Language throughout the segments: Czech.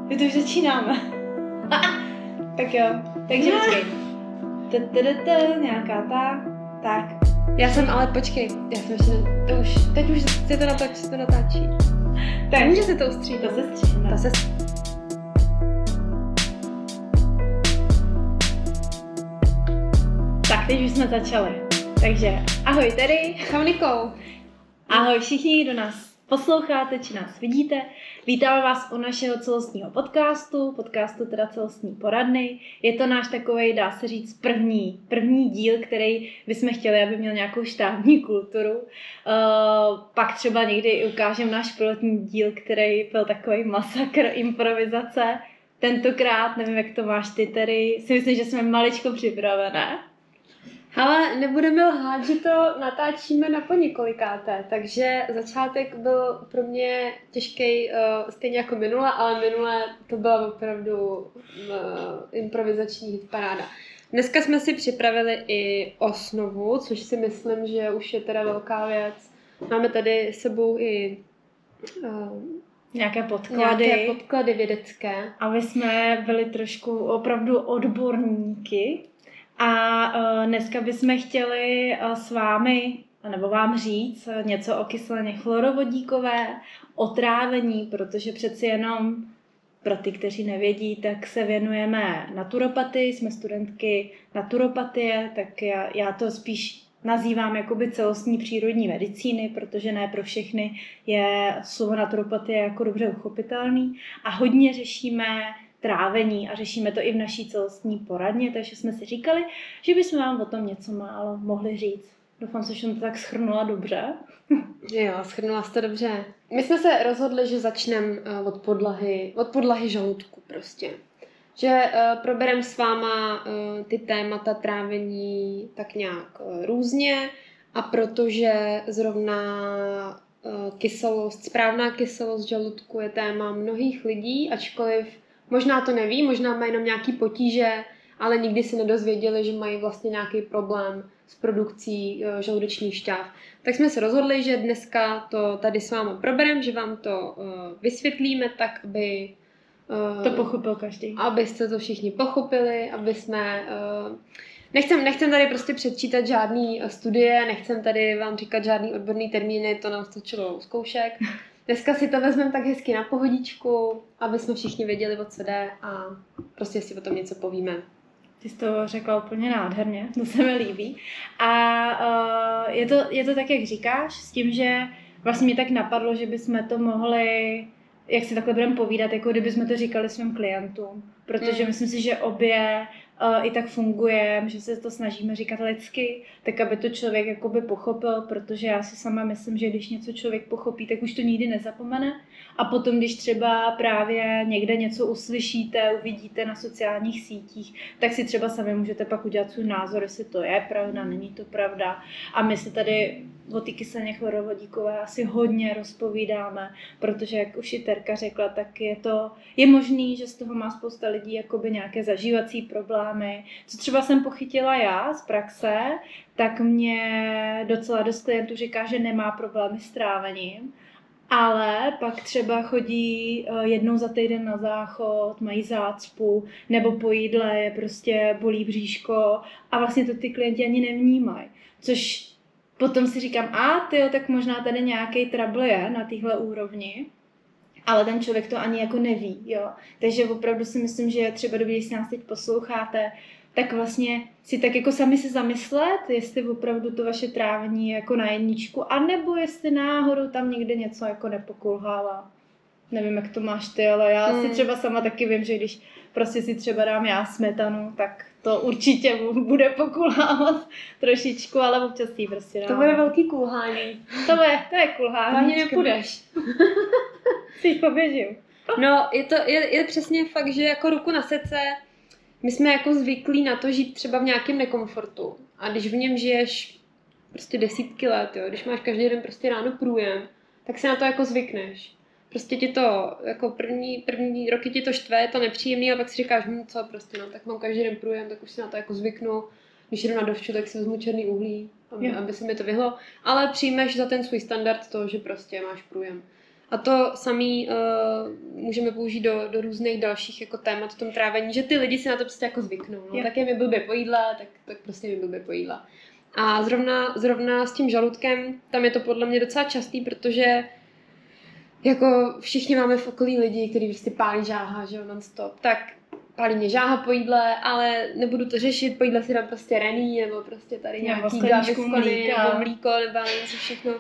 My to už začínáme. Tak jo, takže počkej. Nějaká tak. Já jsem, ale počkej, já jsem ještě, teď už se to natáčí. Tak. Může se to ustřídat. To se stříhne. Tak, teď už jsme začali. Takže ahoj tady. Čau Nikou. Ahoj všichni, kdo nás posloucháte, či nás vidíte. Vítáme vás u našeho celostního podcastu teda celostní poradny. Je to náš takovej, dá se říct, první díl, který bychom chtěli, aby měl nějakou štábní kulturu. Pak třeba někdy i ukážeme náš pilotní díl, který byl takový masakr improvizace. Tentokrát, nevím, jak to máš ty, tady si myslím, že jsme maličko připravené. Ale nebudeme lhát, že to natáčíme na poněkolikáté, takže začátek byl pro mě těžký, stejně jako minule, ale minule to byla opravdu improvizační hitparáda. Dneska jsme si připravili i osnovu, což si myslím, že už je teda velká věc. Máme tady s sebou i nějaké podklady vědecké. Aby jsme byli trošku opravdu odborníky. A dneska bychom chtěli s vámi, nebo vám říct něco o kyselině chlorovodíkové, o trávení, protože přeci jenom pro ty, kteří nevědí, tak se věnujeme naturopatii, jsme studentky naturopatie, tak já to spíš nazývám jakoby celostní přírodní medicíny, protože ne pro všechny je slovo naturopatie jako dobře uchopitelný a hodně řešíme trávení a řešíme to i v naší celostní poradně, takže jsme si říkali, že bychom vám o tom něco málo mohli říct. Doufám, že jsem to tak shrnula dobře. Jo, shrnula jste dobře. My jsme se rozhodli, že začneme od podlahy žaludku prostě. Že probereme s váma ty témata trávení tak nějak různě a protože zrovna správná kyselost žaludku je téma mnohých lidí, ačkoliv možná to neví, možná mají jenom nějaký potíže, ale nikdy se nedozvěděli, že mají vlastně nějaký problém s produkcí žaludečních šťáv. Tak jsme se rozhodli, že dneska to tady s vámi probereme, že vám to vysvětlíme tak, aby to pochopil každý. Abyste to všichni pochopili, aby jsme... Nechcem tady prostě předčítat žádný studie, nechcem tady vám říkat žádný odborný termíny, to nám stačilo zkoušek. Dneska si to vezmeme tak hezky na pohodičku, aby jsme všichni věděli, o co jde a prostě si o tom něco povíme. Ty jsi to řekla úplně nádherně, to se mi líbí. A je to tak, jak říkáš, s tím, že vlastně mi tak napadlo, že bychom to mohli, jak si takhle budeme povídat, jako kdybychom to říkali svým klientům. Protože myslím si, že obě i tak fungujeme, že se to snažíme říkat lidsky, tak aby to člověk jakoby pochopil, protože já si sama myslím, že když něco člověk pochopí, tak už to nikdy nezapomene. A potom, když třeba právě někde něco uslyšíte, uvidíte na sociálních sítích, tak si třeba sami můžete pak udělat svůj názor, jestli to je pravda, není to pravda. A my se tady o té kyselině chlorovodíkové asi hodně rozpovídáme, protože jak už i Terka řekla, tak je možný, že z toho má spousta lidí jakoby nějaké zažívací problémy. Co třeba jsem pochytila já z praxe, tak mě docela dost klientů říká, že nemá problémy s trávením, ale pak třeba chodí jednou za týden na záchod, mají zácpu, nebo po jídle je prostě bolí bříško a vlastně to ty klienti ani nevnímají. Což potom si říkám, tak možná tady nějaký trouble je na téhle úrovni, ale ten člověk to ani jako neví, jo. Takže opravdu si myslím, že je třeba dobrý, když si nás teď posloucháte, tak vlastně si tak jako sami se zamyslet, jestli opravdu to vaše trávení je jako na jedničku, anebo jestli náhodou tam někde něco jako nepokulhává. Nevím, jak to máš ty, ale já si třeba sama taky vím, že když prostě si třeba dám já smetanu, tak to určitě bude pokulhávat trošičku, ale občas jí prostě dám. To bude velký kulhání. To je kulhání. Ani nepůjdeš. Si poběžím. No, je přesně fakt, že jako ruku na srdce, my jsme jako zvyklí na to žít třeba v nějakém nekomfortu. A když v něm žiješ prostě desítky let, jo, když máš každý den prostě ráno průjem, tak si na to jako zvykneš. Prostě ti to, jako první roky ti to štve, je to nepříjemný, a pak si říkáš, co prostě, no, tak mám každý den průjem, tak už si na to jako zvyknu. Když jdu na dovču, tak si vezmu černý uhlí, aby se mi to vyhlo. Ale přijmeš za ten svůj standard to, že prostě máš průjem. A to samý můžeme použít do různých dalších jako témat v tom trávení, že ty lidi si na to prostě jako zvyknou. No. Tak je mi blbě po jídle, tak prostě mi blbě po jídle. A zrovna s tím žaludkem, tam je to podle mě docela častý, protože jako všichni máme v okolí lidi, kteří prostě pálí žáha, že jo, non-stop. Tak pálí mě žáha po jídle, ale nebudu to řešit, po jídle si dám prostě Rennie, nebo prostě tady nějaký gaviskony, nebo mlíko, nebo něco všechno.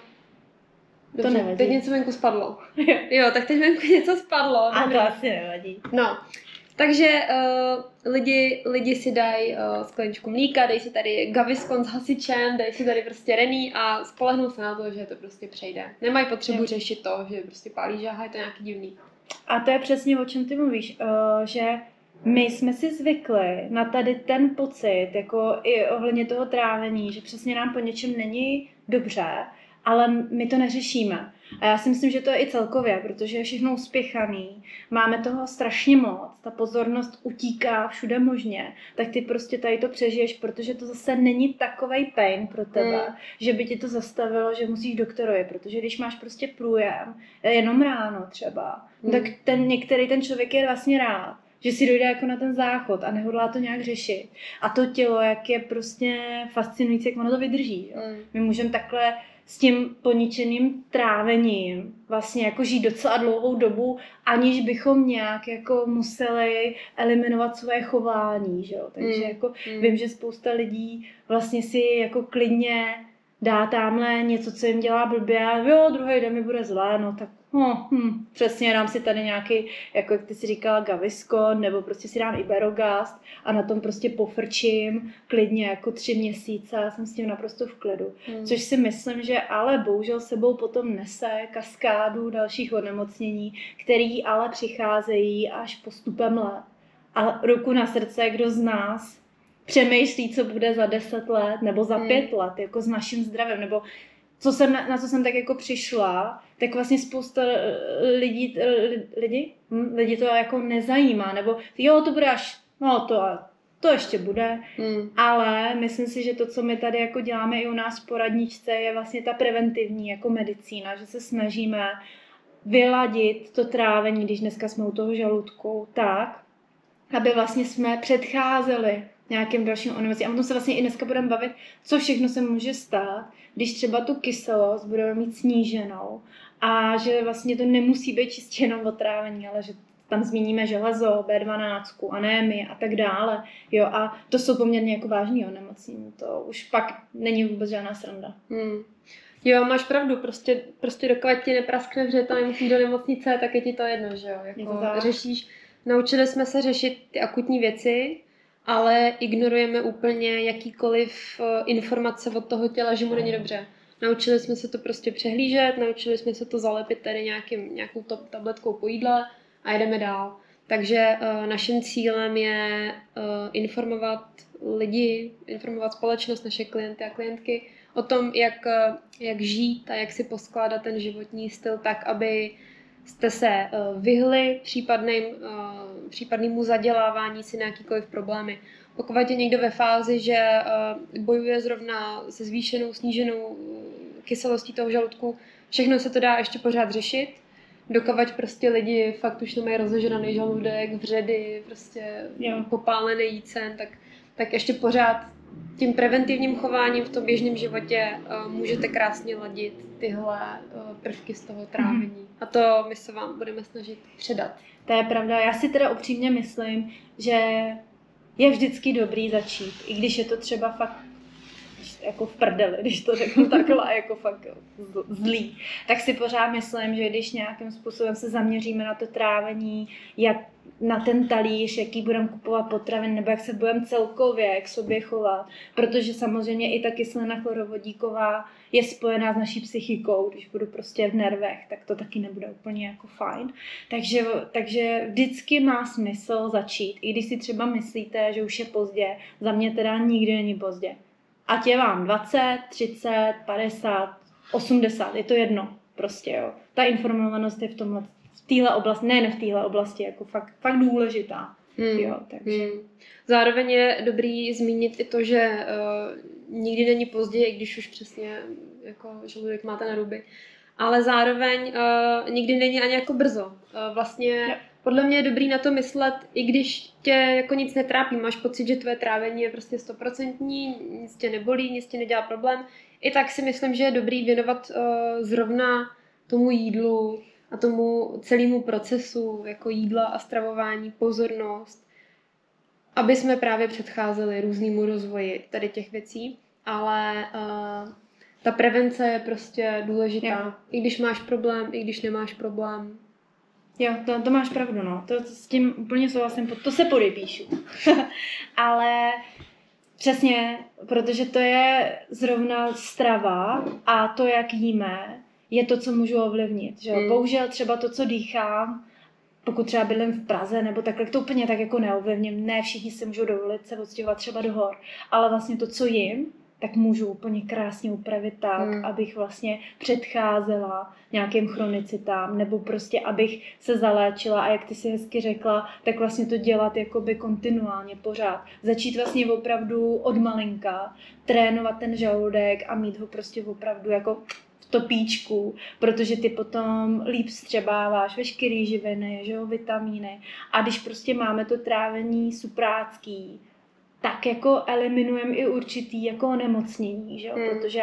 Dobře, to nevadí. Teď něco venku spadlo. Jo, tak teď venku něco spadlo. A to asi nevadí. No, takže lidi si dají skleničku mlíka, dají si tady gaviskon s hasičem, dají si tady prostě Rennie a spolehnou se na to, že to prostě přejde. Nemají potřebu řešit to, že prostě pálí žáha, je to nějaký divný. A to je přesně o čem ty mluvíš, že my jsme si zvykli na tady ten pocit, jako i ohledně toho trávení, že přesně nám po něčem není dobře, ale my to neřešíme. A já si myslím, že to je i celkově, protože je všechno uspěchaný, máme toho strašně moc, ta pozornost utíká všude možně, tak ty prostě tady to přežiješ, protože to zase není takovej pain pro tebe, že by ti to zastavilo, že musíš doktorovi, protože když máš prostě průjem, jenom ráno třeba, tak některý ten člověk je vlastně rád, že si dojde jako na ten záchod a nehodlá to nějak řešit. A to tělo, jak je prostě fascinující, jak ono to vydrží. Jo? My můžeme takhle s tím poničeným trávením vlastně jako žít docela dlouhou dobu, aniž bychom nějak jako museli eliminovat svoje chování, že jo. Takže jako vím, že spousta lidí vlastně si jako klidně dá tamhle něco, co jim dělá blbě, jo, druhý den mi bude zlé, no tak přesně dám si tady nějaký, jako jak ty si říkala, gaviskon, nebo prostě si dám Iberogast a na tom prostě pofrčím klidně jako 3 měsíce a jsem s tím naprosto v klidu. Což si myslím, že ale bohužel sebou potom nese kaskádu dalších onemocnění, který ale přicházejí až postupem let. A ruku na srdce, kdo z nás přemýšlí, co bude za 10 let nebo za 5 let, jako s naším zdravím, nebo na co jsem tak jako přišla, tak vlastně spousta lidí to jako nezajímá, nebo jo, to bude až, no to ještě bude, ale myslím si, že to, co my tady jako děláme i u nás v poradničce, je vlastně ta preventivní jako medicína, že se snažíme vyladit to trávení, když dneska jsme u toho žaludku, tak, aby vlastně jsme předcházeli nějakým dalším onemocněním. A o tom se vlastně i dneska budeme bavit, co všechno se může stát, když třeba tu kyselost budeme mít sníženou a že vlastně to nemusí být čistě jenom o trávení, ale že tam zmíníme železo, B12, anémie a tak dále. Jo, a to jsou poměrně jako vážný onemocnění. To už pak není vůbec žádná sranda. Jo, máš pravdu, prostě dokud ti nepraskne vřet a nemusíš do nemocnice, tak je ti to jedno, že jo. Jako naučili jsme se řešit ty akutní věci, ale ignorujeme úplně jakýkoliv informace od toho těla, že mu není dobře. Naučili jsme se to prostě přehlížet, naučili jsme se to zalepit tady nějakou tabletkou po jídle a jedeme dál. Takže naším cílem je informovat lidi, informovat společnost, naše klienty a klientky o tom, jak žít a jak si poskládat ten životní styl tak, aby jste se vyhli případnému zadělávání si na jakýkoliv problémy. Pokud je někdo ve fázi, že bojuje zrovna se zvýšenou, sníženou kyselostí toho žaludku, všechno se to dá ještě pořád řešit. Dokud prostě lidi fakt už nemají rozežraný žaludek, vředy, prostě popálený jícen, tak ještě pořád tím preventivním chováním v tom běžném životě můžete krásně ladit tyhle prvky z toho trávení. A to my se vám budeme snažit předat. To je pravda. Já si teda upřímně myslím, že je vždycky dobrý začít, i když je to třeba fakt jako v prdeli, když to řeknu takhle, jako fakt zlý, tak si pořád myslím, že když nějakým způsobem se zaměříme na to trávení, jak na ten talíř, jaký budeme kupovat potravin, nebo jak se budeme celkově k sobě chovat, protože samozřejmě i ta kyselina chlorovodíková je spojená s naší psychikou, když budu prostě v nervech, tak to taky nebude úplně jako fajn. Takže vždycky má smysl začít, i když si třeba myslíte, že už je pozdě, za mě teda nikdy není pozdě. Ať je vám 20, 30, 50, 80, je to jedno prostě, jo. Ta informovanost je v téhle oblasti, nejen v téhle oblasti, jako fakt důležitá. Jo, takže. Zároveň je dobrý zmínit i to, že nikdy není pozdě, i když už přesně jako žaludek máte na ruby. ale zároveň nikdy není ani jako brzo. Vlastně podle mě je dobrý na to myslet, i když tě jako nic netrápí, máš pocit, že tvoje trávení je prostě 100%, nic tě nebolí, nic tě nedělá problém, i tak si myslím, že je dobrý věnovat zrovna tomu jídlu a tomu celému procesu jako jídla a stravování pozornost, aby jsme právě předcházeli různému rozvoji tady těch věcí, ale ta prevence je prostě důležitá. Jo. I když máš problém, i když nemáš problém. Jo, to máš pravdu, no. To s tím úplně souhlasím, to se podepíšu. Ale přesně, protože to je zrovna strava a to, jak jíme, je to, co můžu ovlivnit. Že? Bohužel třeba to, co dýchám, pokud třeba bydlím v Praze nebo takhle, to úplně tak jako neovlivním. Ne všichni si můžou dovolit se odstěhovat třeba do hor, ale vlastně to, co jim, tak můžu úplně krásně upravit tak, abych vlastně předcházela nějakým chronicitám, nebo prostě abych se zaléčila a jak ty si hezky řekla, tak vlastně to dělat jakoby kontinuálně pořád. Začít vlastně opravdu od malinka, trénovat ten žaludek a mít ho prostě opravdu jako v topíčku, protože ty potom líp vstřebáváš veškerý živiny, že jo, vitamíny. A když prostě máme to trávení suprácký, tak jako eliminujeme i určitý jako onemocnění, že jo? Protože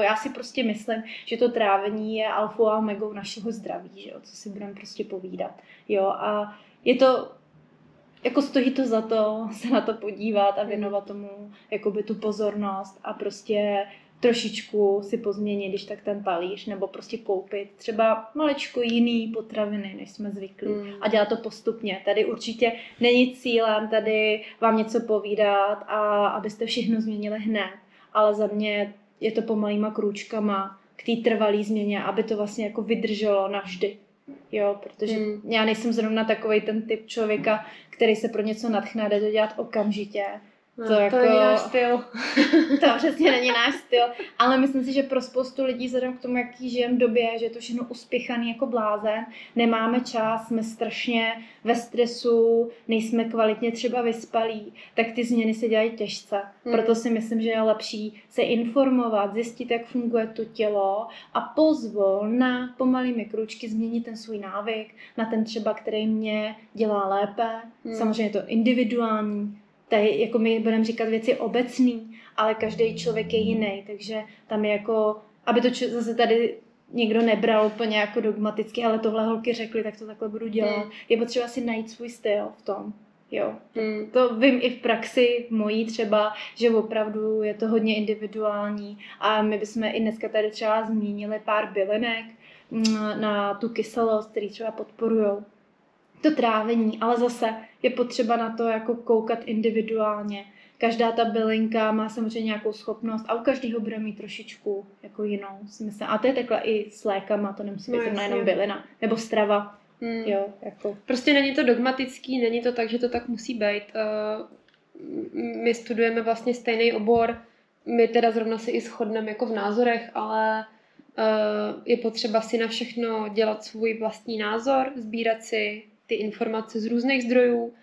já si prostě myslím, že to trávení je alfou a omegou našeho zdraví, že jo? Co si budeme prostě povídat, jo? A je to, jako stojí to za to se na to podívat a věnovat tomu jakoby tu pozornost a prostě trošičku si pozměnit, když tak ten talíř, nebo prostě koupit třeba malečko jiný potraviny, než jsme zvyklí. A dělat to postupně. Tady určitě není cílem tady vám něco povídat a abyste všechno změnili hned. Ale za mě je to pomalýma krůčkama k té trvalé změně, aby to vlastně jako vydrželo navždy. Jo, protože já nejsem zrovna takovej ten typ člověka, který se pro něco nadchne a jde to dělat okamžitě. To jako, není náš styl. To přesně není náš styl, ale myslím si, že pro spoustu lidí vzhledem k tomu, jaký žijeme v době, že je to všechno uspěchaný jako blázen, nemáme čas, jsme strašně ve stresu, nejsme kvalitně třeba vyspalí, tak ty změny se dělají těžce. Proto si myslím, že je lepší se informovat, zjistit, jak funguje to tělo a pozvolna pomalými krůčky změnit ten svůj návyk na ten třeba, který mě dělá lépe. Samozřejmě je to individuální. Tady, jako my budeme říkat věci obecný, ale každý člověk je jiný, takže tam je jako, aby to zase tady někdo nebral úplně jako dogmaticky, ale tohle holky řekly, tak to takhle budu dělat. Je potřeba si najít svůj styl v tom. Jo. To vím i v praxi mojí třeba, že opravdu je to hodně individuální a my bychom i dneska tady třeba zmínili pár bylinek na tu kyselost, který třeba podporujou to trávení, ale zase je potřeba na to jako koukat individuálně. Každá ta bylinka má samozřejmě nějakou schopnost a u každého bude mít trošičku jako jinou, si myslím. A to je takhle i s lékama, to nemusí být jenom bylina, nebo strava. Jo, jako. Prostě není to dogmatický, není to tak, že to tak musí být. My studujeme vlastně stejný obor, my teda zrovna si i shodneme jako v názorech, ale je potřeba si na všechno dělat svůj vlastní názor, sbírat si ty informace z různých zdrojů,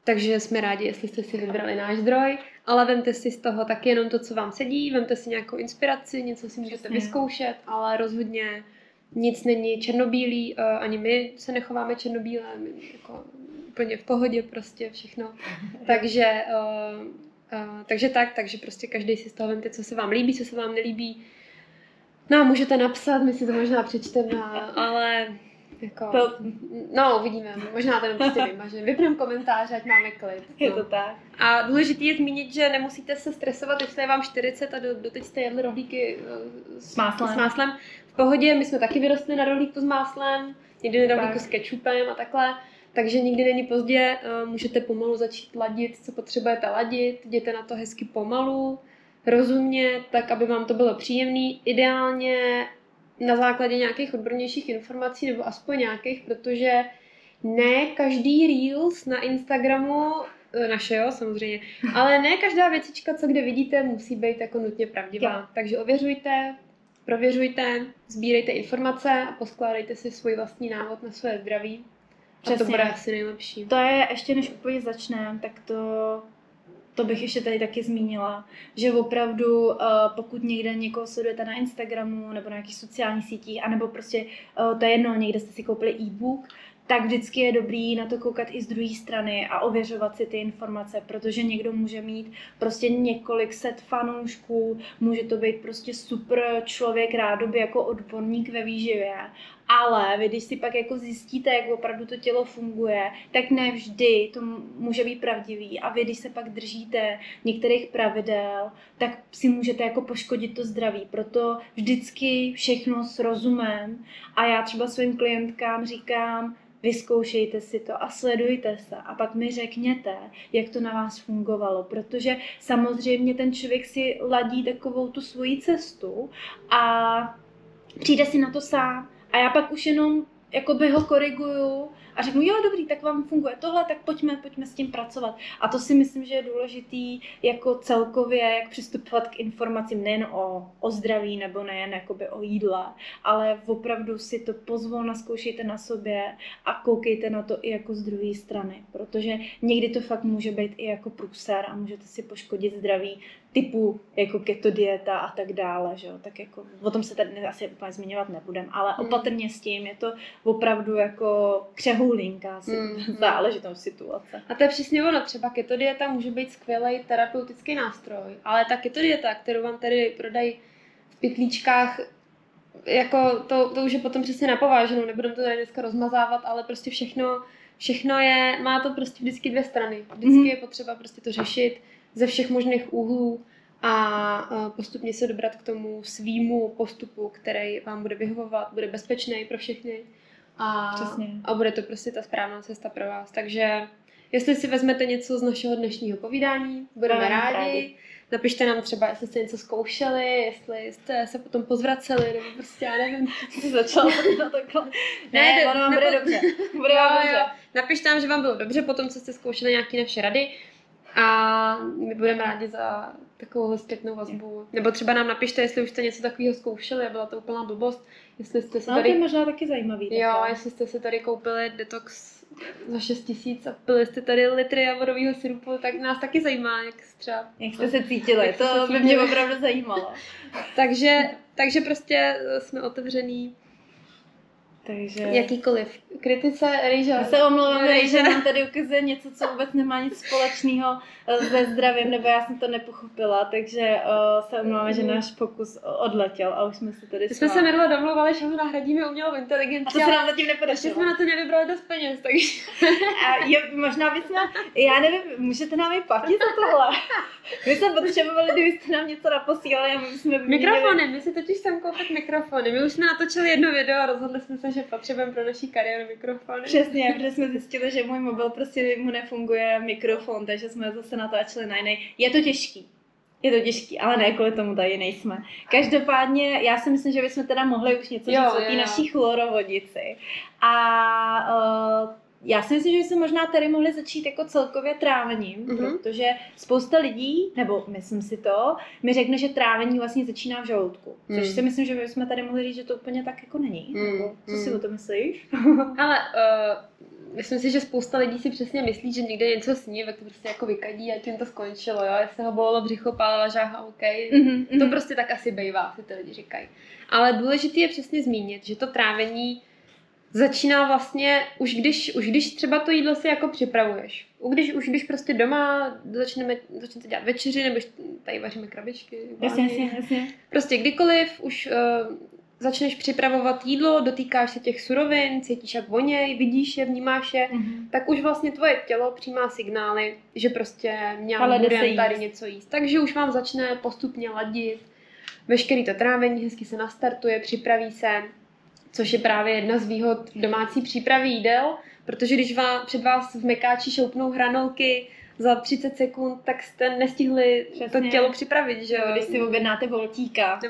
takže jsme rádi, jestli jste si vybrali náš zdroj, ale vemte si z toho taky jenom to, co vám sedí, vemte si nějakou inspiraci, něco si můžete vyzkoušet, ale rozhodně nic není černobílý, ani my se nechováme černobíle, jako úplně v pohodě prostě všechno. Takže prostě každý si z toho vemte, co se vám líbí, co se vám nelíbí. No, můžete napsat, my si to možná přečteme, ale jako, no, uvidíme, možná to prostě vymažeme. Vypneme komentáře, ať máme klid. No. Je to tak. A důležité je zmínit, že nemusíte se stresovat, jestli je vám 40 a doteď jste jedli rohlíky s máslem. V pohodě, my jsme taky vyrostli na rohlíku s máslem, někdy na rohlíku s kečupem a takhle. Takže nikdy není pozdě, můžete pomalu začít ladit, co potřebujete ladit, jděte na to hezky pomalu, rozumně, tak aby vám to bylo příjemný. Ideálně na základě nějakých odbornějších informací nebo aspoň nějakých, protože ne každý Reels na Instagramu, našeho samozřejmě, ale ne každá věcička, co kde vidíte, musí být jako nutně pravdivá. Jo. Takže ověřujte, prověřujte, sbírejte informace a poskládejte si svůj vlastní návod na své zdraví. Přesně. A to bude asi nejlepší. To je, ještě než úplně začneme, tak to to bych ještě tady taky zmínila, že opravdu pokud někde někoho sledujete na Instagramu nebo na nějakých sociálních sítích, anebo prostě to je jedno, někde jste si koupili e-book, tak vždycky je dobrý na to koukat i z druhé strany a ověřovat si ty informace, protože někdo může mít prostě několik set fanoušků, může to být prostě super člověk rádoby jako odborník ve výživě, ale vy, když si pak jako zjistíte, jak opravdu to tělo funguje, tak ne vždy to může být pravdivý a vy, když se pak držíte některých pravidel, tak si můžete jako poškodit to zdraví. Proto vždycky všechno s rozumem a já třeba svým klientkám říkám, vyzkoušejte si to a sledujte se a pak mi řekněte, jak to na vás fungovalo, protože samozřejmě ten člověk si ladí takovou tu svoji cestu a přijde si na to sám a já pak už jenom jakoby ho koriguju a řeknu, jo, dobrý, tak vám funguje tohle, tak pojďme s tím pracovat. A to si myslím, že je důležitý jako celkově, jak přistupovat k informacím nejen o zdraví nebo nejen jakoby o jídle, ale opravdu si to pozvolna zkoušejte na sobě a koukejte na to i jako z druhé strany, protože někdy to fakt může být i jako průser a můžete si poškodit zdraví typu jako keto dieta a tak dále, že jo, tak jako o tom se tady asi úplně zmiňovat nebudem, ale opatrně s tím, je to opravdu jako křehoulinká záležitost situace. A to je přesně ono, třeba keto dieta může být skvělý terapeutický nástroj, ale ta keto dieta, kterou vám tady prodají v pytlíčkách, jako to už je potom přesně napováženou, nebudeme to tady dneska rozmazávat, ale prostě všechno je, má to prostě vždycky dvě strany. Vždycky je potřeba prostě to řešit ze všech možných úhlů a postupně se dobrat k tomu svýmu postupu, který vám bude vyhovovat, bude bezpečný pro všechny a bude to prostě ta správná cesta pro vás. Takže jestli si vezmete něco z našeho dnešního povídání, budeme rádi. Napište nám třeba, jestli jste něco zkoušeli, jestli jste se potom pozvraceli, nebo prostě, já nevím, jsi začala na takhle. Ne, ono vám bude dobře. Bude vám dobře. Napište nám, že vám bylo dobře, potom co jste zkoušeli nějaké naše rady. A my budeme rádi za takovou zpětnou vazbu. Nebo třeba nám napište, jestli už jste něco takového zkoušeli a byla to úplná blbost. Jestli jste se tady... to je možná taky zajímavý. Jo, jestli jste si tady koupili detox za 6 000 a pili jste tady litry javorového syrupu, tak nás taky zajímá, jak jste se cítili. To by mě opravdu zajímalo. takže prostě jsme otevřený. Takže... Jakýkoliv kritice, Rejža. Já se omlouvám, Rejža nám tady ukazuje něco, co vůbec nemá nic společného se zdravím, nebo já jsem to nepochopila, takže se omlouváme, že náš pokus odletěl a už jsme se tady jsme se minule domluvali, že ho nahradíme umělou inteligenci. A to se nám zatím nepodařilo. Jsme na to nevybrali dost peněz, takže... Možná bychom, já nevím, můžete nám i platit za tohle? My jsme potřebovali, kdybyste nám něco naposílali a my jsme mikrofony, my si totiž sem koupit mikrofony. My už jsme natočili jedno video a rozhodli jsme se, že potřebujeme pro naší kariéru mikrofony. Přesně, protože jsme zjistili, že můj mobil prostě mu nefunguje mikrofon, takže jsme zase natáčeli na jiný. Je to těžký, ale ne kvůli tomu tady nejsme. Každopádně, já si myslím, že bychom teda mohli už něco říct o té naší chlorovodici. A já si myslím, že bychom možná tady mohli začít jako celkově trávením, protože spousta lidí, nebo myslím si to, mi řekne, že trávení vlastně začíná v žaludku. Což si myslím, že bychom tady mohli říct, že to úplně tak jako není. Nebo, co si o to myslíš? Ale myslím si, že spousta lidí si přesně myslí, že někde něco sní, tak to prostě jako vykadí a tím to skončilo, jo? Jestli ho bolelo břicho, pálela žáha, OK. To prostě tak asi bejvá, si ty lidi říkají. Ale důležité je přesně zmínit, že to trávení začíná vlastně, už když třeba to jídlo si jako připravuješ. Už když prostě doma začnete dělat večeři, nebo tady vaříme krabičky. Jasně. Prostě kdykoliv už začneš připravovat jídlo, dotýkáš se těch surovin, cítíš, jak voněj, vidíš je, vnímáš je, tak už vlastně tvoje tělo přijímá signály, že prostě budeme tady něco jíst. Takže už vám začne postupně ladit, veškerý to trávení hezky se nastartuje, připraví se, což je právě jedna z výhod domácí přípravy jídel, protože když před vás v mekáči šoupnou hranolky za 30 sekund, tak jste nestihli to tělo připravit, že jo? Když si objednáte voltíka.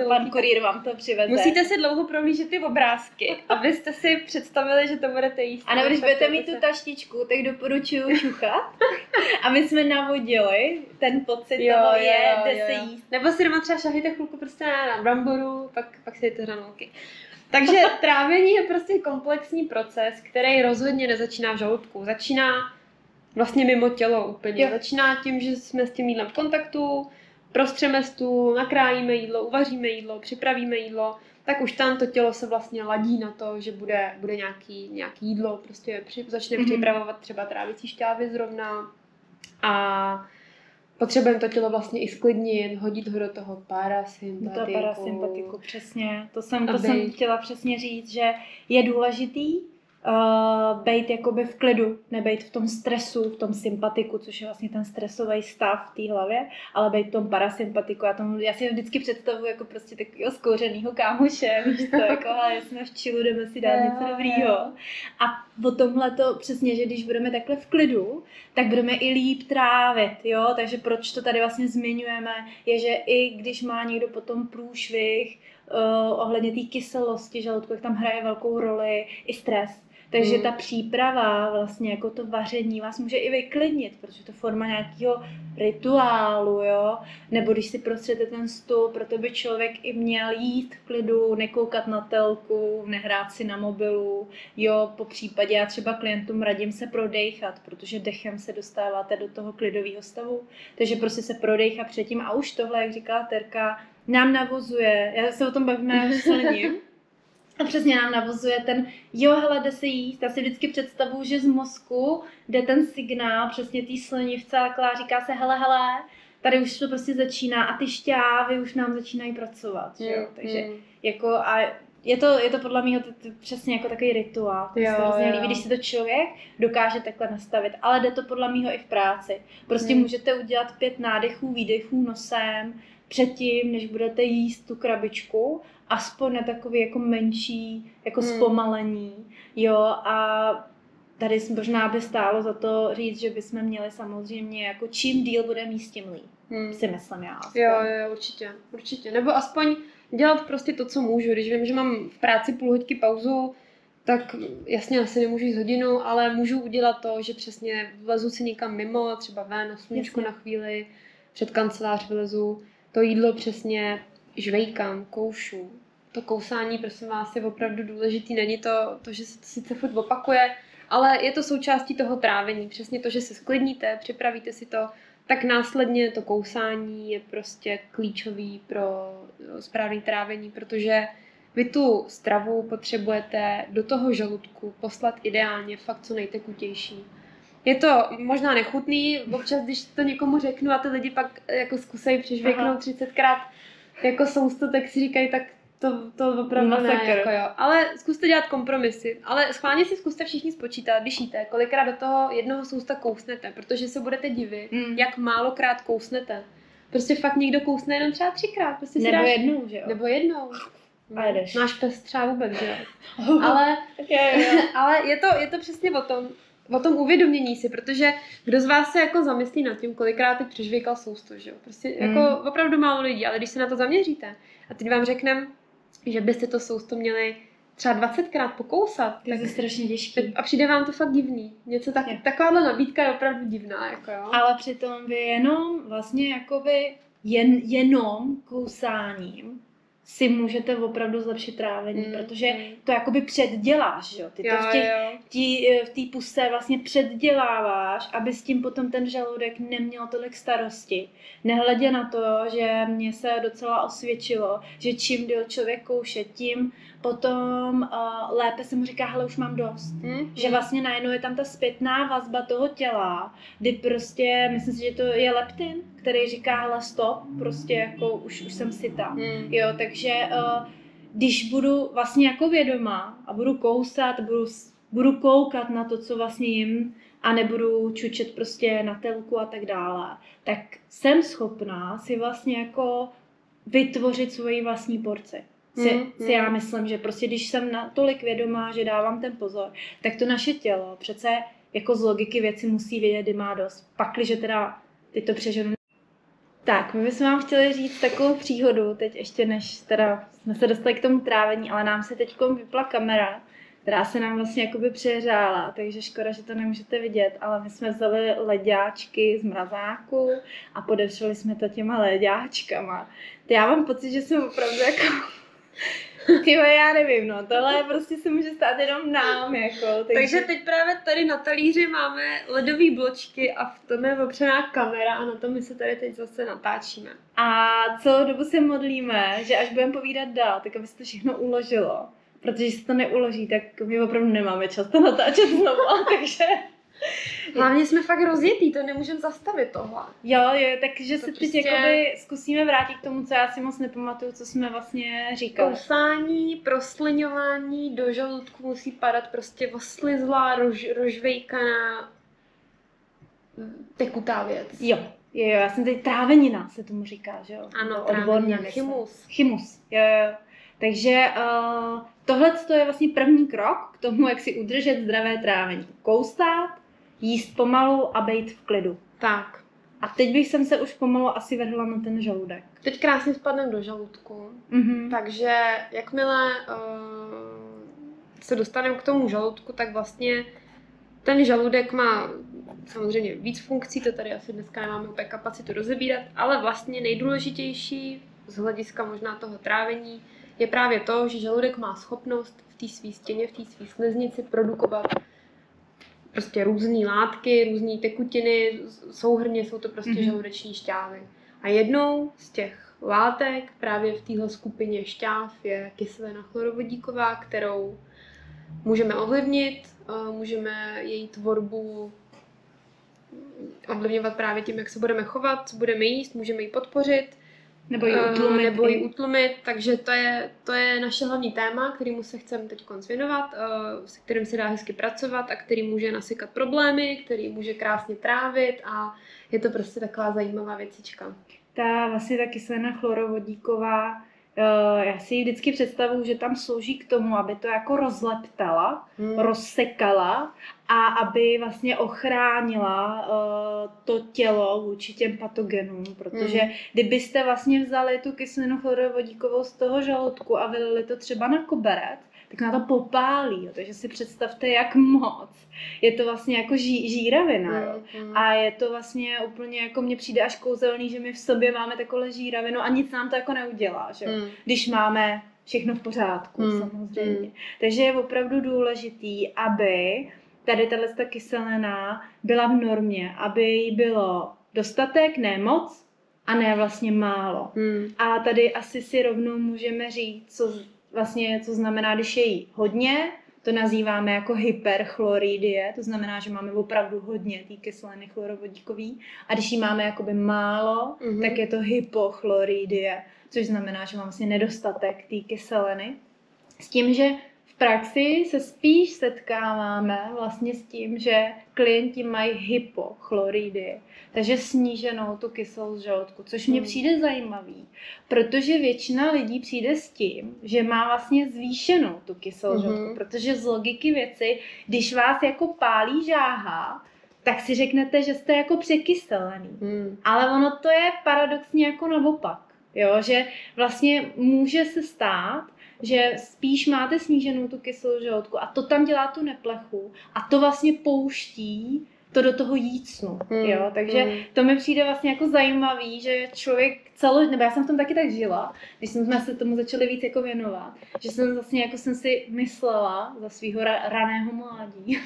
Pan kurýr vám to přiveze. Musíte si dlouho prohlížet ty obrázky, abyste si představili, že to budete jíst. A nebo když budete mít tu taštičku, tak doporučuju čuchat. A my jsme navodili ten pocit toho jde se jíst. Nebo si doma třeba šahejte chvilku prostě na bramboru, pak si jdete hranolky. Takže trávení je prostě komplexní proces, který rozhodně nezačíná v žaludku. Začíná vlastně mimo tělo úplně. Jo. Začíná tím, že jsme s tím jídlem v kontaktu, prostřeme stůl, nakrájíme jídlo, uvaříme jídlo, připravíme jídlo, tak už tam to tělo se vlastně ladí na to, že bude nějaký jídlo, prostě začne připravovat třeba trávicí šťávy zrovna a potřebujeme to tělo vlastně i sklidnit, hodit ho do toho parasympatiku. Do parasympatiku, přesně. To jsem chtěla přesně říct, že je důležitý bejt jakoby v klidu, nebejt v tom stresu, v tom sympatiku, což je vlastně ten stresový stav v té hlavě, ale bejt v tom parasympatiku. Já si vždycky představuji jako prostě takového skouřenýho kámoše, víš co, jako hele, jsme v chillu, jdeme si dát něco dobrýho. A o tomhle to přesně, že když budeme takhle v klidu, tak budeme i líp trávit, jo, takže proč to tady vlastně zmiňujeme, je, že i když má někdo potom průšvih ohledně té kyselosti žaludku, jak tam hraje velkou roli i stres. Takže ta příprava, vlastně jako to vaření vás může i vyklidnit, protože to je forma nějakého rituálu, jo? Nebo když si prostřete ten stůl, proto by člověk i měl jít v klidu, nekoukat na telku, nehrát si na mobilu, jo? Po případě já třeba klientům radím se prodejchat, protože dechem se dostáváte do toho klidového stavu, takže prostě se prodejchat předtím a už tohle, jak říkala Terka, nám navozuje, já se o tom bavíme už slením, a přesně nám navozuje ten, jo, hele, jde se jíst. Já si vždycky představuji, že z mozku jde ten signál, přesně tý slinivce, a říká se, hele, tady už to prostě začíná a ty šťávy už nám začínají pracovat, jo. Takže jako a je to podle mě přesně jako takový rituál. To se hrozně líbí, když si to člověk dokáže takhle nastavit, ale jde to podle mého i v práci. Prostě můžete udělat 5 nádechů, výdechů nosem předtím, než budete jíst tu krabičku, aspoň na takový jako menší jako zpomalení, jo, a tady možná by stálo za to říct, že bychom měli samozřejmě jako čím díl budeme jíst, tím líp, si myslím já. Aspoň. Jo, určitě, nebo aspoň dělat prostě to, co můžu, když vím, že mám v práci půl hoďky pauzu, tak jasně asi nemůžu jít hodinu, ale můžu udělat to, že přesně vlezu si někam mimo, třeba ven na sluníčko na chvíli, před kancelář vylezu, to jídlo přesně žvejkám, koušu. To kousání, prosím vás, je opravdu důležitý. Není to, že se to sice furt opakuje, ale je to součástí toho trávení. Přesně to, že se sklidníte, připravíte si to, tak následně to kousání je prostě klíčový pro správné trávení, protože vy tu stravu potřebujete do toho žaludku poslat ideálně fakt co nejtekutější. Je to možná nechutný, občas, když to někomu řeknu a ty lidi pak jako zkusejí přežvěknout 30krát jako sousto, tak si říkají, tak to opravdu ne, jako jo. Ale zkuste dělat kompromisy. Ale schválně si zkuste všichni spočítat, když jíte, kolikrát do toho jednoho sousta kousnete, protože se budete divit, jak málokrát kousnete. Prostě fakt někdo kousne jenom třeba 3krát. Prostě nebo dáš, jednou, že jo? Nebo jednou. A jedeš. Náš pes třeba vůbec, že jo? Ale je to přesně o tom uvědomění si, protože kdo z vás se jako zamyslí nad tím, kolikrát teď přežvěkal sousto, že jo? Prostě jako opravdu málo lidí, ale když se na to zaměříte a teď vám řekneme, že byste to sousto měli třeba 20krát pokousat, tak je strašně těžký. A přijde vám to fakt divný. Takováhle nabídka je opravdu divná, jako jo. Ale přitom vy jenom vlastně jakoby jenom kousáním si můžete opravdu zlepšit trávení, protože to jakoby předděláš, jo? Ty to v té puse vlastně předděláváš, aby s tím potom ten žaludek neměl tolik starosti. Nehledě na to, že mně se docela osvědčilo, že čím díl člověk kouše, tím potom lépe se mu říká, hele, už mám dost. Že vlastně najednou je tam ta zpětná vazba toho těla, kdy prostě, myslím si, že to je leptin, který říká, hele, stop, prostě jako už jsem sytá. Jo, takže když budu vlastně jako vědomá a budu kousat, budu koukat na to, co vlastně jim, a nebudu čučet prostě na telku a tak dále, tak jsem schopná si vlastně jako vytvořit svoji vlastní porci. Si já myslím, že prostě když jsem natolik vědomá, že dávám ten pozor, tak to naše tělo přece jako z logiky věci musí vědět, kdy má dost. Pakliže teda teď to přeženu. Tak, my bychom vám chtěli říct takovou příhodu, teď ještě než teda jsme se dostali k tomu trávení, ale nám se teď vypla kamera, která se nám vlastně jakoby přehřála, takže škoda, že to nemůžete vidět, ale my jsme vzali leďáčky z mrazáku a podepřeli jsme to těma leďáčkama. Já mám pocit, že jsem opravdu jako Tyjo, já nevím, no, tohle prostě se může stát jenom nám, jako. Takže teď právě tady na talíři máme ledové bločky a v tom je opřená kamera a na tom my se tady teď zase natáčíme. A celou dobu se modlíme, že až budeme povídat dál, tak aby se to všechno uložilo. Protože když se to neuloží, tak my opravdu nemáme čas to natáčet znovu, takže... Hlavně jsme fakt rozjetý, to nemůžeme zastavit tohle. Jo, takže se prostě... teď jakoby zkusíme vrátit k tomu, co já si moc nepamatuju, co jsme vlastně říkali. Kousání, prosliňování do žaludku musí padat prostě oslizlá, rozžvejkaná, tekutá věc. Jo, já jsem teď trávenina, se tomu říká, že jo? Ano, odborně. chymus. Chymus, jo. Takže tohle je vlastně první krok k tomu, jak si udržet zdravé trávení. Kousat, jíst pomalu a být v klidu. Tak. A teď bych se už pomalu asi vrhla na ten žaludek. Teď krásně spadneme do žaludku. Takže jakmile se dostaneme k tomu žaludku, tak vlastně ten žaludek má samozřejmě víc funkcí, to tady asi dneska nemáme úplně kapacitu rozebírat, ale vlastně nejdůležitější z hlediska možná toho trávení je právě to, že žaludek má schopnost v té své stěně, v té své sliznici produkovat prostě různé látky, různé tekutiny, souhrnně jsou to prostě žaludeční šťávy. A jednou z těch látek právě v téhle skupině šťáv je kyselina chlorovodíková, kterou můžeme ovlivnit, můžeme její tvorbu ovlivňovat právě tím, jak se budeme chovat, co budeme jíst, můžeme ji podpořit, nebo ji utlumit, takže to je naše hlavní téma, kterému se chceme teď věnovat, se kterým se dá hezky pracovat a který může nasykat problémy, který může krásně trávit a je to prostě taková zajímavá věcička. Ta kyselina chlorovodíková, já si ji vždycky představuji, že tam slouží k tomu, aby to jako rozleptala, rozsekala a aby vlastně ochránila to tělo vůči těm patogenům, protože kdybyste vlastně vzali tu kyselinu chlorovodíkovou z toho žaludku a vylili to třeba na koberec, tak na to popálí, jo. Takže si představte, jak moc. Je to vlastně jako žíravina, jo. A je to vlastně úplně jako mně přijde až kouzelný, že my v sobě máme takovou žíravinu a nic nám to jako neudělá, že? Když máme všechno v pořádku, samozřejmě. Takže je opravdu důležitý, aby tady tato kyselina byla v normě, aby jí bylo dostatek, ne moc a ne vlastně málo. A tady asi si rovnou můžeme říct, co znamená, když je jí hodně, to nazýváme jako hyperchloridie, to znamená, že máme opravdu hodně té kyseliny chlorovodíkový. A když jí máme jakoby málo, tak je to hypochloridie, což znamená, že máme vlastně nedostatek té kyseliny. S tím, že v praxi se spíš setkáváme vlastně s tím, že klienti mají hypochloridii, takže sníženou tu kyselost žaludku, což mně přijde zajímavý, protože většina lidí přijde s tím, že má vlastně zvýšenou tu kyselost žaludku, protože z logiky věci, když vás jako pálí žáha, tak si řeknete, že jste jako překyselený. Ale ono to je paradoxně jako naopak, jo? Že vlastně může se stát, že spíš máte sníženou tu kyselost žaludku a to tam dělá tu neplechu a to vlastně pouští to do toho jícnu, jo, takže to mi přijde vlastně jako zajímavý, že člověk nebo já jsem v tom taky tak žila, když jsme se tomu začali víc jako věnovat, že jsem vlastně jako jsem si myslela za svého raného mládí,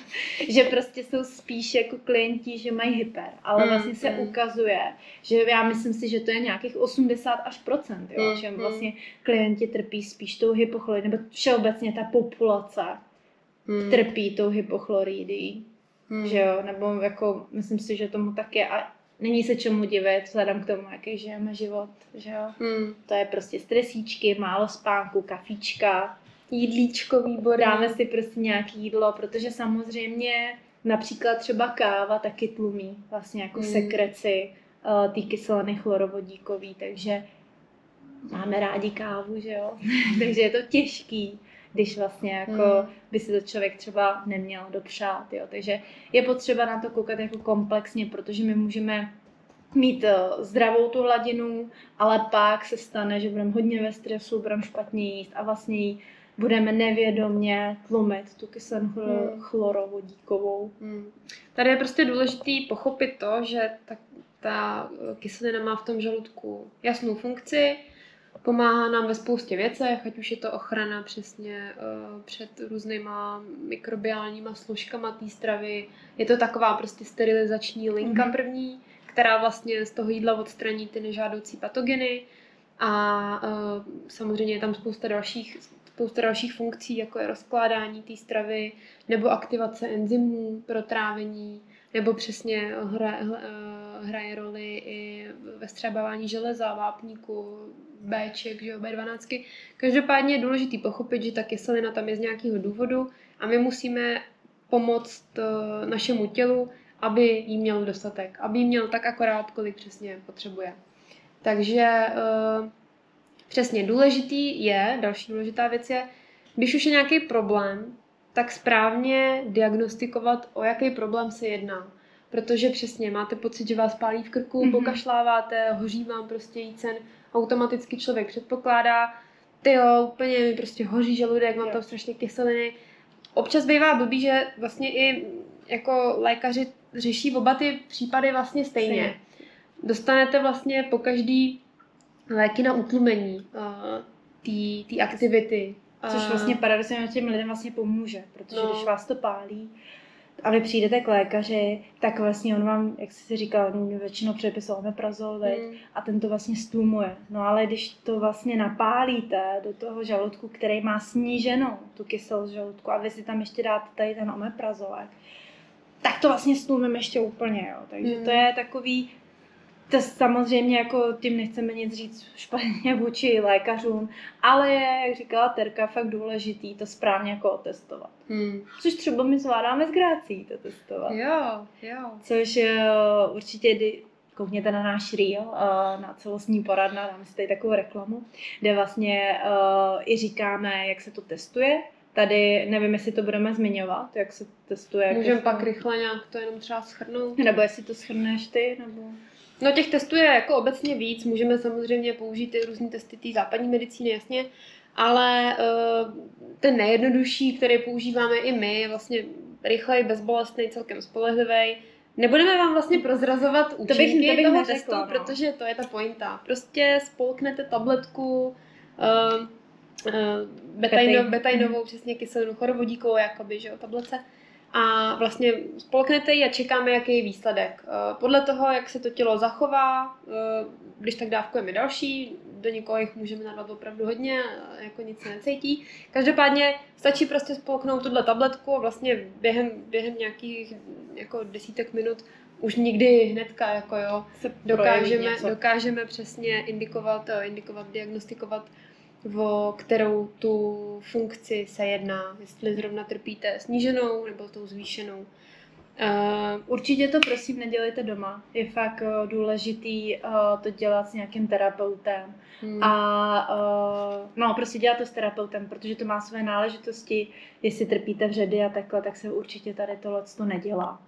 že prostě jsou spíš jako klienti, že mají hyper, ale vlastně se ukazuje, že já myslím si, že to je nějakých 80%, jo, že vlastně klienti trpí spíš tou hypochloridii, nebo všeobecně ta populace trpí tou hypochloridii. Že jo, nebo jako myslím si, že tomu tak je a není se čemu divit vzhledem k tomu, jaký žijeme život, že jo. To je prostě stresíčky, málo spánku, kafíčka, jídlíčko výborný. Dáme si prostě nějaký jídlo, protože samozřejmě například třeba káva taky tlumí vlastně jako sekreci té kyseliny chlorovodíkový, takže máme rádi kávu, že jo. Takže je to těžký, když vlastně jako by si to člověk třeba neměl dopřát, jo. Takže je potřeba na to koukat jako komplexně, protože my můžeme mít zdravou tu hladinu, ale pak se stane, že budeme hodně ve stresu, budeme špatně jíst a vlastně budeme nevědomě tlumit tu kyselinu chlorovodíkovou. Tady je prostě důležitý pochopit to, že ta kyselina má v tom žaludku jasnou funkci, Pomáhá nám ve spoustě věcech, ať už je to ochrana přesně před různýma mikrobiálníma složkama té stravy. Je to taková prostě sterilizační linka první, která vlastně z toho jídla odstraní ty nežádoucí patogeny. A samozřejmě je tam spousta dalších funkcí, jako je rozkládání té stravy, nebo aktivace enzymů pro trávení, nebo přesně hraje roli i ve vstřebávání železa, vápníku, Bček, že jo, B12. Každopádně je důležité pochopit, že ta kyselina tam je z nějakého důvodu a my musíme pomoct našemu tělu, aby jí měl dostatek, aby jí měl tak akorát, kolik přesně potřebuje. Takže přesně další důležitá věc je, když už je nějaký problém, tak správně diagnostikovat, o jaký problém se jedná. Protože přesně máte pocit, že vás pálí v krku, pokašláváte, hoří vám prostě jícen, automaticky člověk předpokládá, úplně mi prostě hoří žaludek, mám tam strašně kyseliny. Občas bývá blbý, že vlastně i jako lékaři řeší oba ty případy vlastně stejně. Dostanete vlastně po každý léky na utlumení té aktivity. Což vlastně paradoxně těm lidem vlastně pomůže, protože když vás to pálí a vy přijdete k lékaři, tak vlastně on vám, jak jsi si říkal, většinou předepisuje omeprazol, a ten to vlastně stlumuje. No ale když to vlastně napálíte do toho žaludku, který má sníženou tu kyselost žaludku a vy si tam ještě dáte tady ten omeprazolek, tak to vlastně stlumíme ještě úplně, jo. Takže to je takový. To samozřejmě jako tím nechceme nic říct špatně vůči lékařům, ale je, jak říkala Terka, fakt důležitý to správně jako otestovat. Což třeba my zvládáme s Grácí to testovat. Jo. Což určitě koukněte na náš reel, na celostní poradna, dáme si tady takovou reklamu, kde vlastně i říkáme, jak se to testuje. Tady nevím, jestli to budeme zmiňovat, jak se testuje. Můžeme pak rychle nějak to jenom třeba shrnout. Nebo jestli to shrneš ty, nebo... No těch testů je jako obecně víc, můžeme samozřejmě použít i různý testy té západní medicíny, jasně, ale ten nejjednodušší, který používáme i my, je vlastně rychlej, bezbolestný, celkem spolehlivý. Nebudeme vám vlastně prozrazovat účinky toho testu, protože to je ta pointa. Prostě spolknete tabletku betainovou, přesně kyselinu chorovodíkovou, jakoby, že jo, tablece. A vlastně spolknete ji a čekáme, jaký je výsledek. Podle toho, jak se to tělo zachová, když tak dávkujeme další, do někoho jich můžeme nadat opravdu hodně, jako nic se necítí. Každopádně stačí prostě spolknout tuhle tabletku a vlastně během nějakých jako desítek minut už nikdy hnedka jako jo, dokážeme přesně indikovat, diagnostikovat, o kterou tu funkci se jedná, jestli zrovna trpíte sníženou nebo tou zvýšenou. Určitě to prosím nedělejte doma. Je fakt důležitý to dělat s nějakým terapeutem. A prostě dělat to s terapeutem, protože to má své náležitosti. Jestli trpíte vředy a takhle, tak se určitě tady tohle nedělá.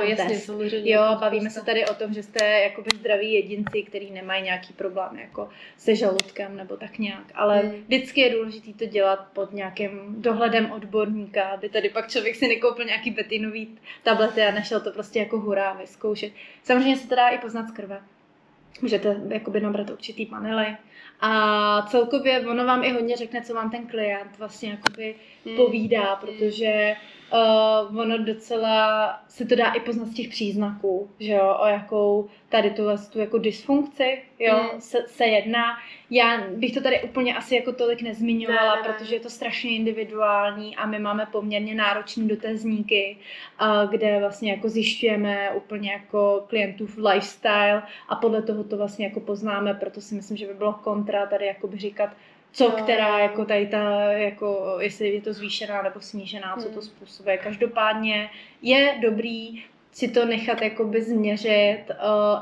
Jasně, samozřejmě. Jo, bavíme se tady o tom, že jste jakoby zdraví jedinci, kteří nemají nějaký problém jako se žaludkem nebo tak nějak. Ale vždycky je důležité to dělat pod nějakým dohledem odborníka, aby tady pak člověk si nekoupil nějaký betinový tablety a nešel to prostě jako hurá vyzkoušet. Samozřejmě se to dá i poznat z krve. Můžete jakoby nabrat určitý panely a celkově ono vám i hodně řekne, co vám ten klient vlastně jakoby povídá, protože ono docela se to dá i poznat z těch příznaků, že jo, o jakou tady tu jako dysfunkci, jo, se jedná. Já bych to tady úplně asi jako tolik nezmiňovala, protože je to strašně individuální a my máme poměrně náročné dotazníky, kde vlastně jako zjišťujeme úplně jako klientův lifestyle a podle toho to vlastně jako poznáme, proto si myslím, že by bylo kontra tady jakoby říkat, která jako tady ta, jako jestli je to zvýšená nebo snížená, co to způsobuje. Každopádně je dobrý si to nechat jakoby změřit,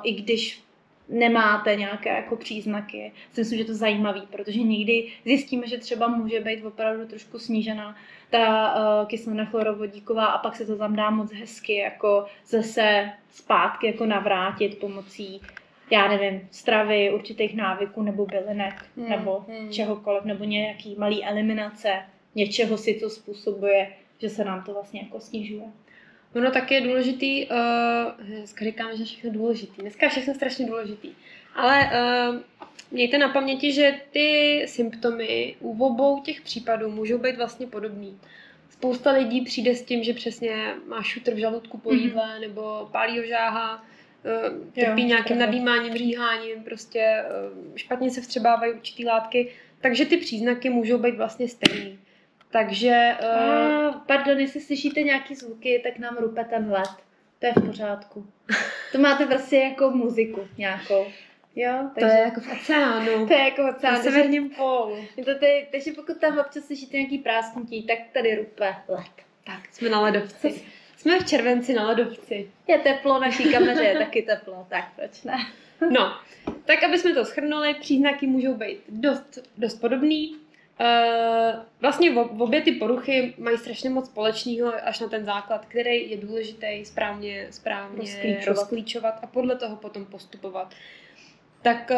i když nemáte nějaké jako příznaky. Myslím, že to je zajímavý, protože někdy zjistíme, že třeba může být opravdu trošku snížená ta kyselina chlorovodíková a pak se to tam dá moc hezky jako zase zpátky jako navrátit pomocí, já nevím, stravy, určitých návyků nebo bylinek, nebo čehokoliv, nebo nějaký malý eliminace něčeho si, co způsobuje, že se nám to vlastně jako snižuje. Ono taky je důležitý, dneska říkáme, že všechno důležitý, dneska je všechno strašně důležitý, ale mějte na paměti, že ty symptomy u obou těch případů můžou být vlastně podobný. Spousta lidí přijde s tím, že přesně má šutr v žaludku po jídle, nebo pálí ho žáha, trpí nějakým nadýmáním, říháním, prostě špatně se vstřebávají určitý látky, takže ty příznaky můžou být vlastně stejný. Takže... Pardon, jestli slyšíte nějaký zvuky, tak nám rupe ten led. To je v pořádku. To máte prostě jako muziku nějakou. Jo, takže... To je jako v oceánu. To je jako v oceánu. Na severním pólu. Takže pokud tam občas slyšíte nějaký prásknutí, tak tady rupe led. Tak, jsme na ledovci. Jsme v červenci na ledovci. Je teplo, naší kameře je taky teplo, tak proč ne? No, tak aby jsme to shrnuli, příznaky můžou být dost podobný. Vlastně obě ty poruchy mají strašně moc společného až na ten základ, který je důležitý správně rozklíčovat a podle toho potom postupovat. Tak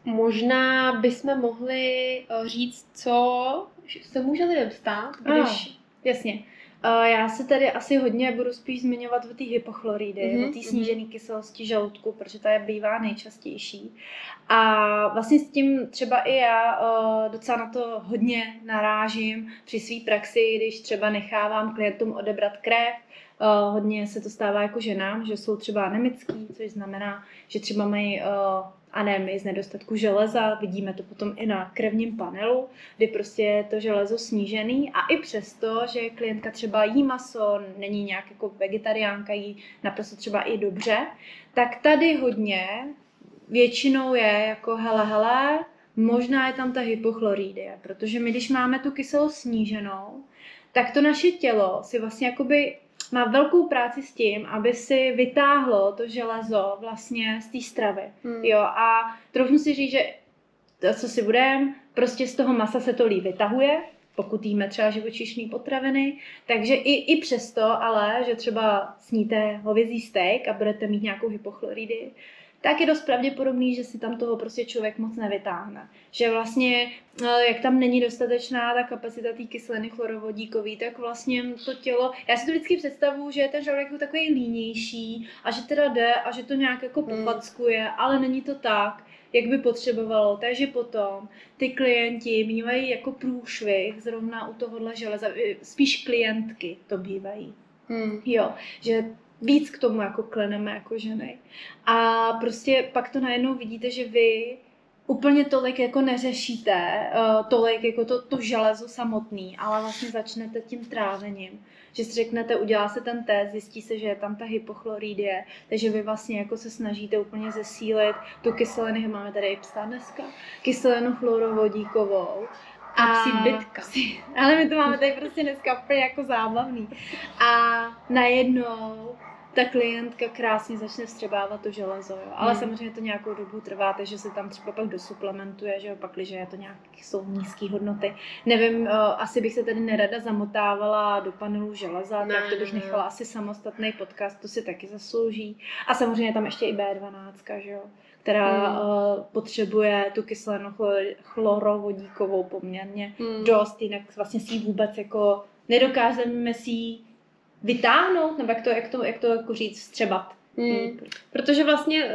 možná bychom mohli říct, co se může lidem stát, když... Jasně. Já se tady asi hodně budu spíš zmiňovat o té hypochloridy, o té snížené kyselosti žaludku, protože ta je bývá nejčastější. A vlastně s tím třeba i já docela na to hodně narážím při své praxi, když třeba nechávám klientům odebrat krev. Hodně se to stává jako ženám, že jsou třeba anemický, což znamená, že třeba mají anémii z nedostatku železa. Vidíme to potom i na krevním panelu, kdy prostě je to železo snížený a i přesto, že klientka třeba jí maso, není nějak jako vegetariánka, jí naprosto třeba i dobře, tak tady hodně většinou je jako hele, možná je tam ta hypochlorýdie, protože my když máme tu kyselost sníženou, tak to naše tělo si vlastně jakoby má velkou práci s tím, aby si vytáhlo to železo vlastně z té stravy. Jo, a trochu si říct, že to, co si budeme, prostě z toho masa se to líp vytahuje, pokud jíme třeba živočišné potraviny, takže i přesto, ale, že třeba sníte hovězí steak a budete mít nějakou hypochloridii, tak je dost pravděpodobný, že si tam toho prostě člověk moc nevytáhne. Že vlastně, jak tam není dostatečná ta kapacita té kyseliny chlorovodíkový, tak vlastně to tělo, já si to vždycky představuji, že je ten žaludek jako takový línější a že teda jde a že to nějak jako popackuje, ale není to tak, jak by potřebovalo. Takže potom ty klienti mývají jako průšvih zrovna u tohohle železa, spíš klientky to bývají. Jo, že víc k tomu jako kleneme jako ženy. A prostě pak to najednou vidíte, že vy úplně tolik jako neřešíte, tolik jako to železo samotný, ale vlastně začnete tím trávením. Že si řeknete, udělá se ten test, zjistí se, že je tam ta hypochloridie, takže vy vlastně jako se snažíte úplně zesílit tu kyselinu, máme tady i psa dneska, kyselinu chlorovodíkovou. A psí bitka. Ale my to máme tady prostě dneska úplně jako zábavný. A najednou ta klientka krásně začne vstřebávat to železo, jo. Ale samozřejmě to nějakou dobu trvá, takže se tam třeba pak dosuplementuje, že jo, pakliže je to nějaké, jsou nízké hodnoty. Nevím, asi bych se tady nerada zamotávala do panelu železa, tak to bych nechala asi samostatný podcast, to si taky zaslouží. A samozřejmě tam ještě i B12, že jo, která potřebuje tu kyselinu chlorovodíkovou poměrně dost, jinak vlastně si ji vůbec jako nedokážeme si ji vytáhnout, nebo jak to jako říct, vstřebat. Protože vlastně,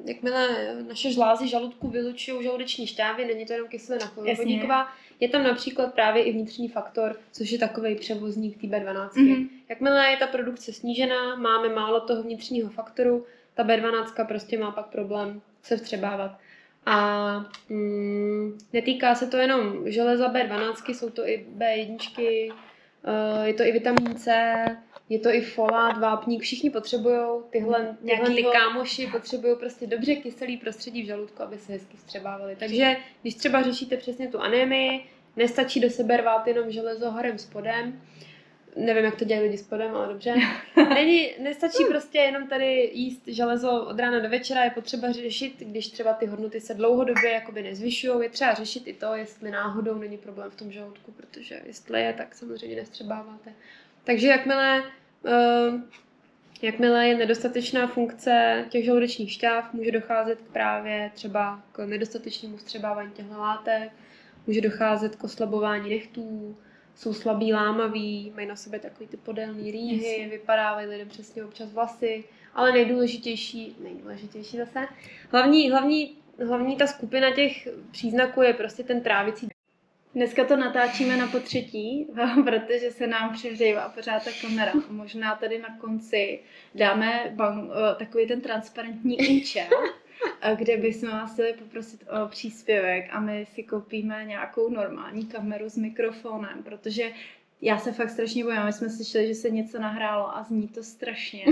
jakmile naše žlázy žaludku vylučují žaludeční šťávy, není to jenom kyselina chlorovodíková, je tam například právě i vnitřní faktor, což je takovej převozník té B12. Jakmile je ta produkce snížená, máme málo toho vnitřního faktoru, ta B12 prostě má pak problém se vstřebávat. A netýká se to jenom železa B12, jsou to i B1, je to i vitamin C, je to i folát, vápník, všichni potřebujou tyhle ty kámoši, potřebují prostě dobře kyselý prostředí v žaludku, aby se hezky vstřebávali. Takže když třeba řešíte přesně tu anémii, nestačí do sebe rvát jenom železo horem spodem, nevím, jak to dělají lidi spodem, ale dobře. Nestačí prostě jenom tady jíst železo od rána do večera, je potřeba řešit, když třeba ty hodnoty se dlouhodobě jakoby nezvyšují, je třeba řešit i to, jestli náhodou není problém v tom žaludku, protože jestli je, tak samozřejmě nevstřebáváte. Takže jakmile je nedostatečná funkce těch žaludečních šťáv, může docházet právě třeba k nedostatečnému vstřebávání těchto látek, může docházet k oslabování nechtů, jsou slabý, lámavý, mají na sobě takový ty podélný rýhy, vypadávají lidem přesně občas vlasy, ale nejdůležitější zase, hlavní ta skupina těch příznaků je prostě ten trávicí. Dneska to natáčíme na potřetí, protože se nám přehřívá pořád ta kamera. Možná tady na konci dáme takový ten transparentní účet, kde bychom vás chtěli poprosit o příspěvek a my si koupíme nějakou normální kameru s mikrofonem, protože já se fakt strašně bojím. My jsme slyšeli, že se něco nahrálo a zní to strašně.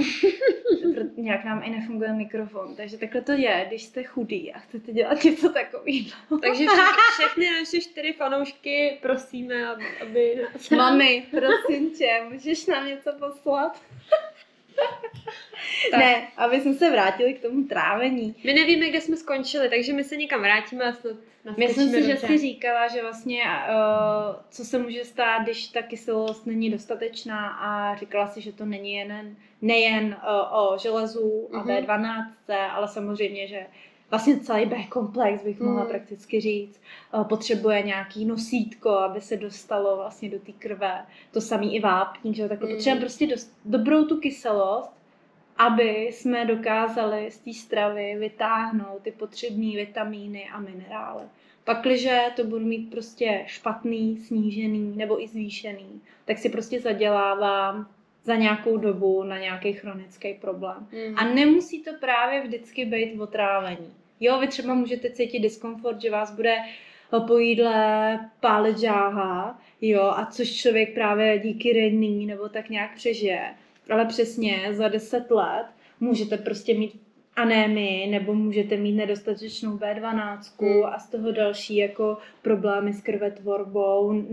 Nějak nám i nefunguje mikrofon. Takže takhle to je, když jste chudý a chcete dělat něco takového. Takže všechny naše 4 fanoušky prosíme, aby... Mami, prosím tě, můžeš nám něco poslat? Ne, aby jsme se vrátili k tomu trávení. My nevíme, kde jsme skončili, takže my se někam vrátíme a snad myslím si, že jsi říkala, že vlastně co se může stát, když ta kyselost není dostatečná a říkala si, že to není nejen o železu a B12, ale samozřejmě, že vlastně celý B-komplex bych mohla prakticky říct, potřebuje nějaký nosítko, aby se dostalo vlastně do té krve. To samý i vápník, že takhle potřebujeme prostě dobrou tu kyselost, aby jsme dokázali z té stravy vytáhnout ty potřebné vitamíny a minerály. Pakliže to budu mít prostě špatný, snížený nebo i zvýšený, tak si prostě zadělávám za nějakou dobu na nějaký chronický problém. A nemusí to právě vždycky být otrávení. Jo, vy třeba můžete cítit diskomfort, že vás bude po jídle pálit žáha, jo, a což člověk právě díky redný nebo tak nějak přežije. Ale přesně za 10 let můžete prostě mít anémii nebo můžete mít nedostatečnou B12 a z toho další jako problémy s krvetvorbou,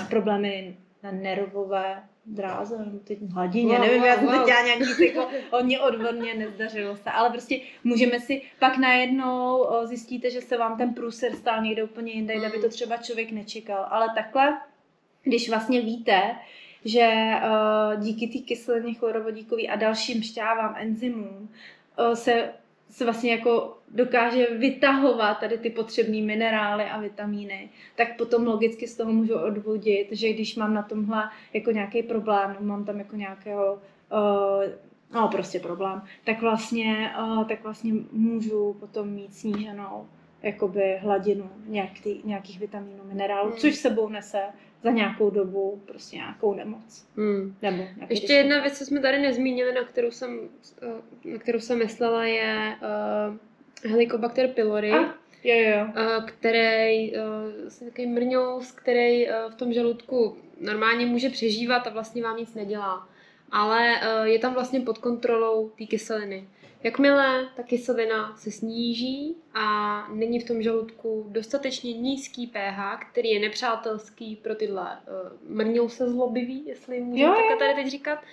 problémy na nervové dráze, teď hladině, nevím, já jsem teď dělala nějaký jako hodně odborně, nezdařilo se, ale prostě můžeme si, pak najednou zjistíte, že se vám ten průser stál někde úplně jinde, kde by to třeba člověk nečekal, ale takhle, když vlastně víte, že díky té kyselině chlorovodíkové a dalším šťávám, enzymům se vlastně jako dokáže vytahovat tady ty potřebné minerály a vitamíny, tak potom logicky z toho můžu odvodit, že když mám na tomhle jako nějaký problém, nebo mám tam jako nějakého prostě problém, tak vlastně můžu potom mít sníženou jakoby hladinu nějakých vitamínů, minerálů, což sebou nese za nějakou dobu prostě nějakou nemoc. Nebo ještě jedna věc, co jsme tady nezmínili, na kterou jsem myslela, je Helicobacter pylori, který vlastně takový mrňous, který v tom žaludku normálně může přežívat a vlastně vám nic nedělá. Ale je tam vlastně pod kontrolou té kyseliny. Jakmile ta kyselina se sníží a není v tom žaludku dostatečně nízký pH, který je nepřátelský pro tyhle mrňouse zlobivý, jestli můžeme takhle tady teď říkat,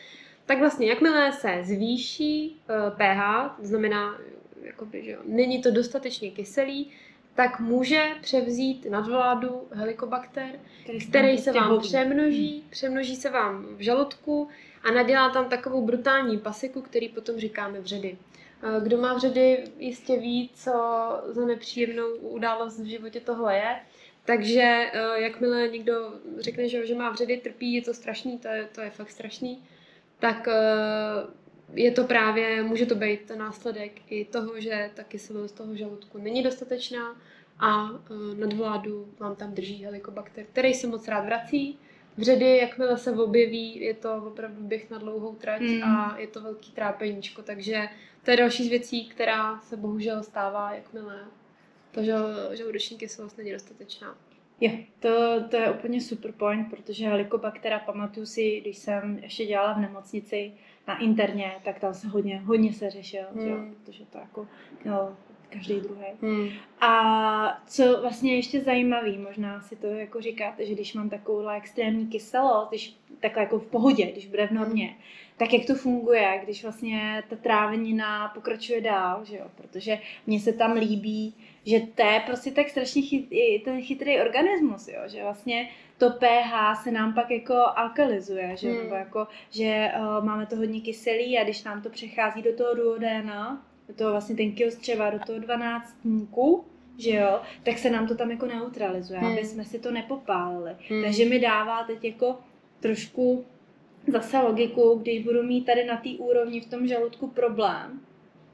tak vlastně jakmile se zvýší pH, to znamená, jakoby, že není to dostatečně kyselý, tak může převzít nadvládu Helicobacter, který se vám přemnoží se vám v žaludku a nadělá tam takovou brutální pasiku, který potom říkáme vředy. Kdo má vředy, jistě ví, co za nepříjemnou událost v životě tohle je. Takže jakmile někdo řekne, že má vředy, trpí, je to strašný, to je fakt strašný, tak je to právě, může to být ten následek i toho, že ta kyselost toho žaludku není dostatečná a nadvládu vám tam drží Helicobacter, který se moc rád vrací. Vředy, jakmile se objeví, je to opravdu běh na dlouhou trať a je to velký trápeníčko, takže to je další z věcí, která se bohužel stává, jakmile ta žaludeční kyselost není dostatečná. To je úplně super point, protože Helicobactera, pamatuju si, když jsem ještě dělala v nemocnici na interně, tak tam se hodně se řešil, protože to jako každý druhý. A co vlastně ještě zajímavý, možná si to jako říkáte, že když mám takovouhle extrémní kyselost, když takhle jako v pohodě, když bude v normě, tak jak to funguje, když vlastně ta trávenina pokračuje dál, že jo? Protože mně se tam líbí, že to je prostě tak strašně ten chytrý organismus, jo? Že vlastně to pH se nám pak jako alkalizuje, že? Nebo jako, že máme to hodně kyselý a když nám to přechází do toho duodéna, do toho vlastně tenkýho střeva, do toho 12, že jo, tak se nám to tam jako neutralizuje, aby jsme si to nepopálili. Takže mi dává teď jako trošku zase logiku, když budu mít tady na té úrovni v tom žaludku problém,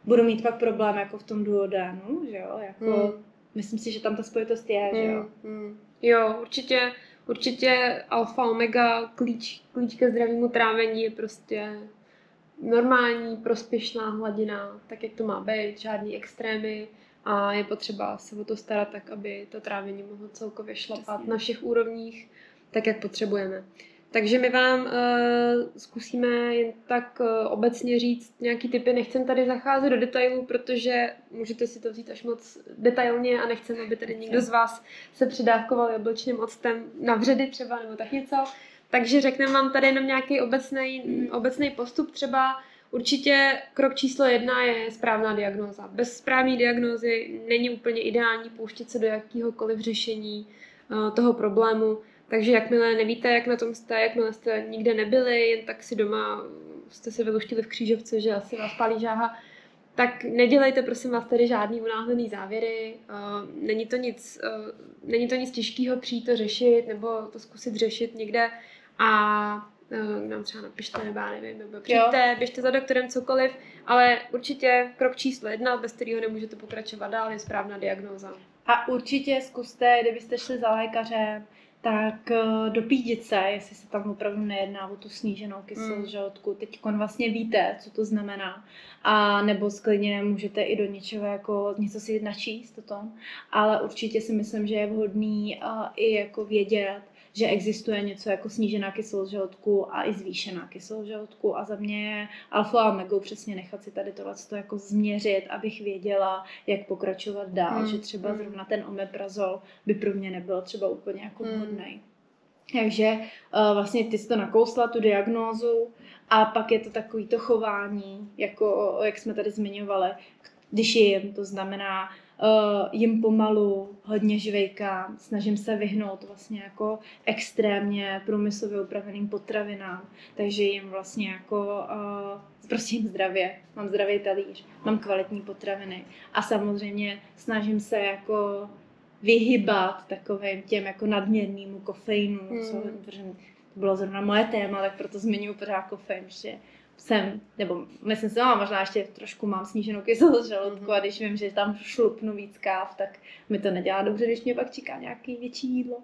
budu mít pak problém jako v tom duodénu, že jo, jako myslím si, že tam ta spojitost je, že jo. Jo, určitě alfa, omega, klíč ke zdravému trávení je prostě normální, prospěšná hladina, tak jak to má být, žádný extrémy a je potřeba se o to starat tak, aby to trávení mohlo celkově šlapat na všech úrovních, tak jak potřebujeme. Takže my vám zkusíme jen tak obecně říct nějaký tipy. Nechcem tady zacházet do detailů, protože můžete si to vzít až moc detailně a nechcem, aby tady někdo z vás se přidávkoval jablčným octem na vředy třeba nebo tak něco. Takže řekneme vám tady jenom nějaký obecný postup třeba. Určitě krok číslo 1 je správná diagnóza. Bez správné diagnózy není úplně ideální pouštět se do jakýhokoliv řešení toho problému. Takže jakmile nevíte, jak na tom jste, jakmile jste nikde nebyli, jen tak si doma jste se vyluštili v křížovce, že asi vás pálí žáha, tak nedělejte prosím vás tady žádný unáhlený závěry. Není to nic těžkého přijít to řešit nebo to zkusit řešit někde a nám třeba napište nebo já nevím, nebo přijďte, běžte za doktorem cokoliv, ale určitě krok číslo 1, bez kterého nemůžete pokračovat dál, je správná diagnóza. A určitě zkuste, kdybyste šli za lékařem, tak dopídit se, jestli se tam opravdu nejedná o tu sníženou kyselost žaludku. Teď vlastně víte, co to znamená. A nebo sklidně můžete i do něčeho jako něco si načíst o tom. Ale určitě si myslím, že je vhodný i jako vědět, že existuje něco jako snížená kyselost žaludku a i zvýšená kyselost žaludku. A za mě je alfa a omegou přesně nechat si tady tohleto jako změřit, abych věděla, jak pokračovat dál. Že třeba zrovna ten omeprazol by pro mě nebyl třeba úplně jako vhodný. Takže vlastně ty jsi to nakousla, tu diagnózu, a pak je to takový to chování, jako jak jsme tady zmiňovali, když jim, to znamená jim pomalu, hodně žvejkám, snažím se vyhnout vlastně jako extrémně průmyslově upraveným potravinám, takže jim vlastně jako prostě jim zdravě, mám zdravý talíř, mám kvalitní potraviny a samozřejmě snažím se jako vyhybat takovým těm jako nadměrnému kofeinu, protože to bylo zrovna moje téma, tak proto zmiňuji pořád kofein, že nebo myslím si, možná ještě trošku mám sníženou kyselost žaludku a když vím, že tam šlupnu víc káv, tak mi to nedělá dobře, když mě pak čeká nějaký větší jídlo.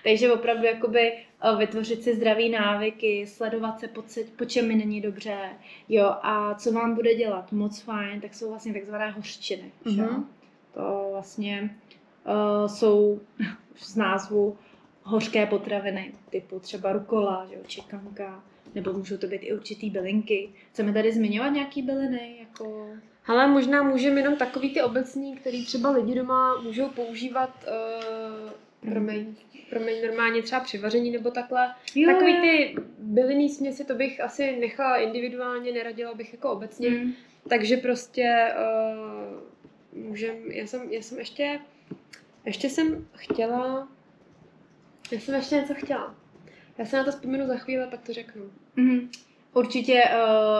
Takže opravdu jakoby vytvořit si zdravý návyky, sledovat se, po čem mi není dobře, jo, a co vám bude dělat moc fajn, tak jsou vlastně takzvané hořčiny, že? To vlastně jsou už z názvu hořké potraviny, typu třeba rukola, že jo, čikanka, nebo můžou to být i určitý bylinky. Chceme tady zmiňovat nějaký byliny? Jako... Hele, možná můžeme jenom takový ty obecní, který třeba lidi doma můžou používat promiň, normálně třeba při vaření nebo takhle. Jo, takový ty bylinný směsi, to bych asi nechala individuálně, neradila bych jako obecně. Takže prostě já jsem ještě něco chtěla. Já se na to vzpomenu za chvíli, pak to řeknu. Určitě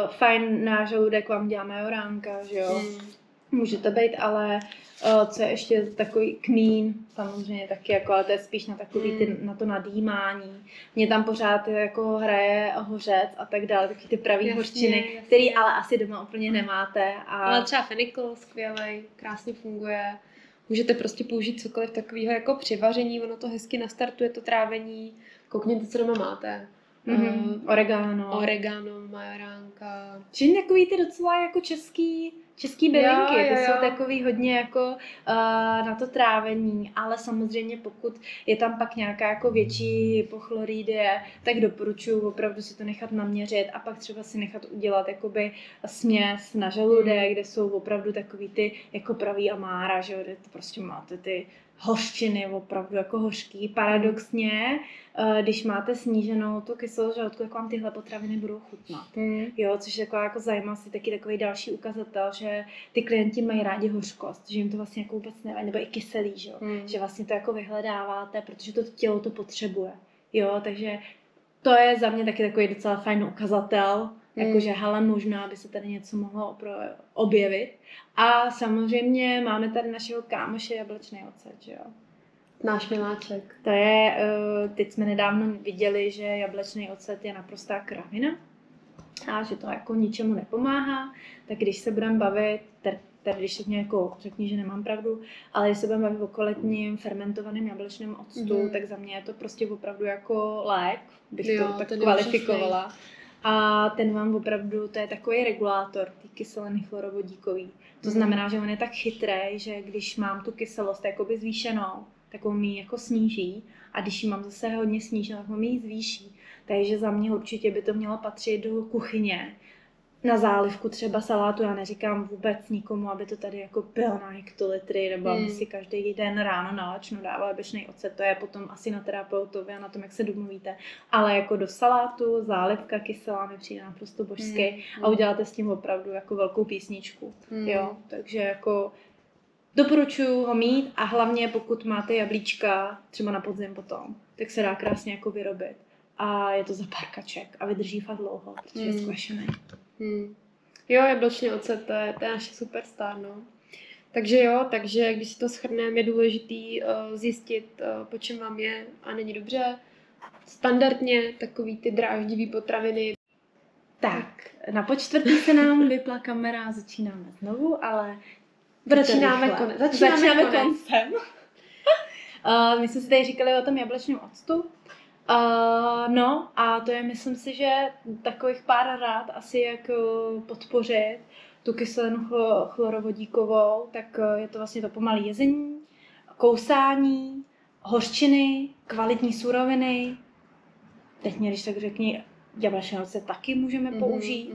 fajn na žaludek vám dělá majoránka, že jo? Může to být, ale co je ještě takový kmín, samozřejmě taky, jako, ale to je spíš na takový na to nadýmání. Mně tam pořád jako hraje hořec a tak dále, taky ty pravý hořčiny, který ale asi doma úplně nemáte. Ale třeba fenikl, skvělej, krásně funguje. Můžete prostě použít cokoliv takového jako při vaření, ono to hezky nastartuje to trávení. Koukněte, co doma máte. Oregano, majoránka. Že takový ty docela jako český bylinky, ty jsou takový hodně jako na to trávení, ale samozřejmě pokud je tam pak nějaká jako větší hypochloridie, tak doporučuji opravdu si to nechat naměřit a pak třeba si nechat udělat jakoby směs na žaludek, kde jsou opravdu takový ty jako pravý amára, že jo, kde to prostě máte ty hořčiny opravdu jako hořký. Paradoxně, když máte sníženou tu kyselost žaludku, jak vám tyhle potraviny budou chutnat. Jo, což je jako zajímavý taky takový další ukazatel, že ty klienti mají rádi hořkost, že jim to vlastně jako vůbec nevadí, nebo i kyselý, že jo, že vlastně to jako vyhledáváte, protože to tělo to potřebuje. Jo, takže to je za mě taky takový docela fajn ukazatel Jakože hele, možná by se tady něco mohlo objevit. A samozřejmě máme tady našeho kámoše jablečný ocet, že jo. Náš miláček. To je, teď jsme nedávno viděli, že jablečný ocet je naprostá kravina a že to jako ničemu nepomáhá, tak když se budeme bavit, tady když mě jako řekni, že nemám pravdu, ale když se budeme bavit o kvalitním fermentovaném jablečném octu, tak za mě je to prostě opravdu jako lék, bych to tak kvalifikovala. A ten vám opravdu, to je takový regulátor, ty kyseliny chlorovodíkový. To znamená, že on je tak chytrý, že když mám tu kyselost jakoby zvýšenou, tak on mi jako sníží a když ji mám zase hodně sníženou, tak on mi ji zvýší. Takže za mě určitě by to mělo patřit do kuchyně. Na zálivku třeba salátu, já neříkám vůbec nikomu, aby to tady jako pil na hektolitry, nebo aby si každý den ráno na lačno dával jablečný ocet, to je potom asi na terapeutovi a na tom, jak se domluvíte. Ale jako do salátu, zálivka kyselá mi přijde naprosto božsky a uděláte s tím opravdu jako velkou písničku. Jo, takže jako doporučuji ho mít a hlavně pokud máte jablíčka, třeba na podzim potom, tak se dá krásně jako vyrobit. A je to za pár kaček a vydrží fakt dlouho, protože je skvašený. Jo, jablečný ocet, to je naše superstar, no. Takže když si to shrneme, je důležitý zjistit, po čem vám je a není dobře. Standardně takový ty dráždivý potraviny. Tak, na počtvrtý se nám vypla kamera, začínáme znovu, ale začínáme koncem. My jsme si tady říkali o tom jablečném octu. No a to je, myslím si, že takových pár rád asi jak podpořit tu kyselinu chlorovodíkovou, tak je to vlastně to pomalé jezení, kousání, hořčiny, kvalitní suroviny. Teď mě, když tak řekni, jablečný ocet taky můžeme použít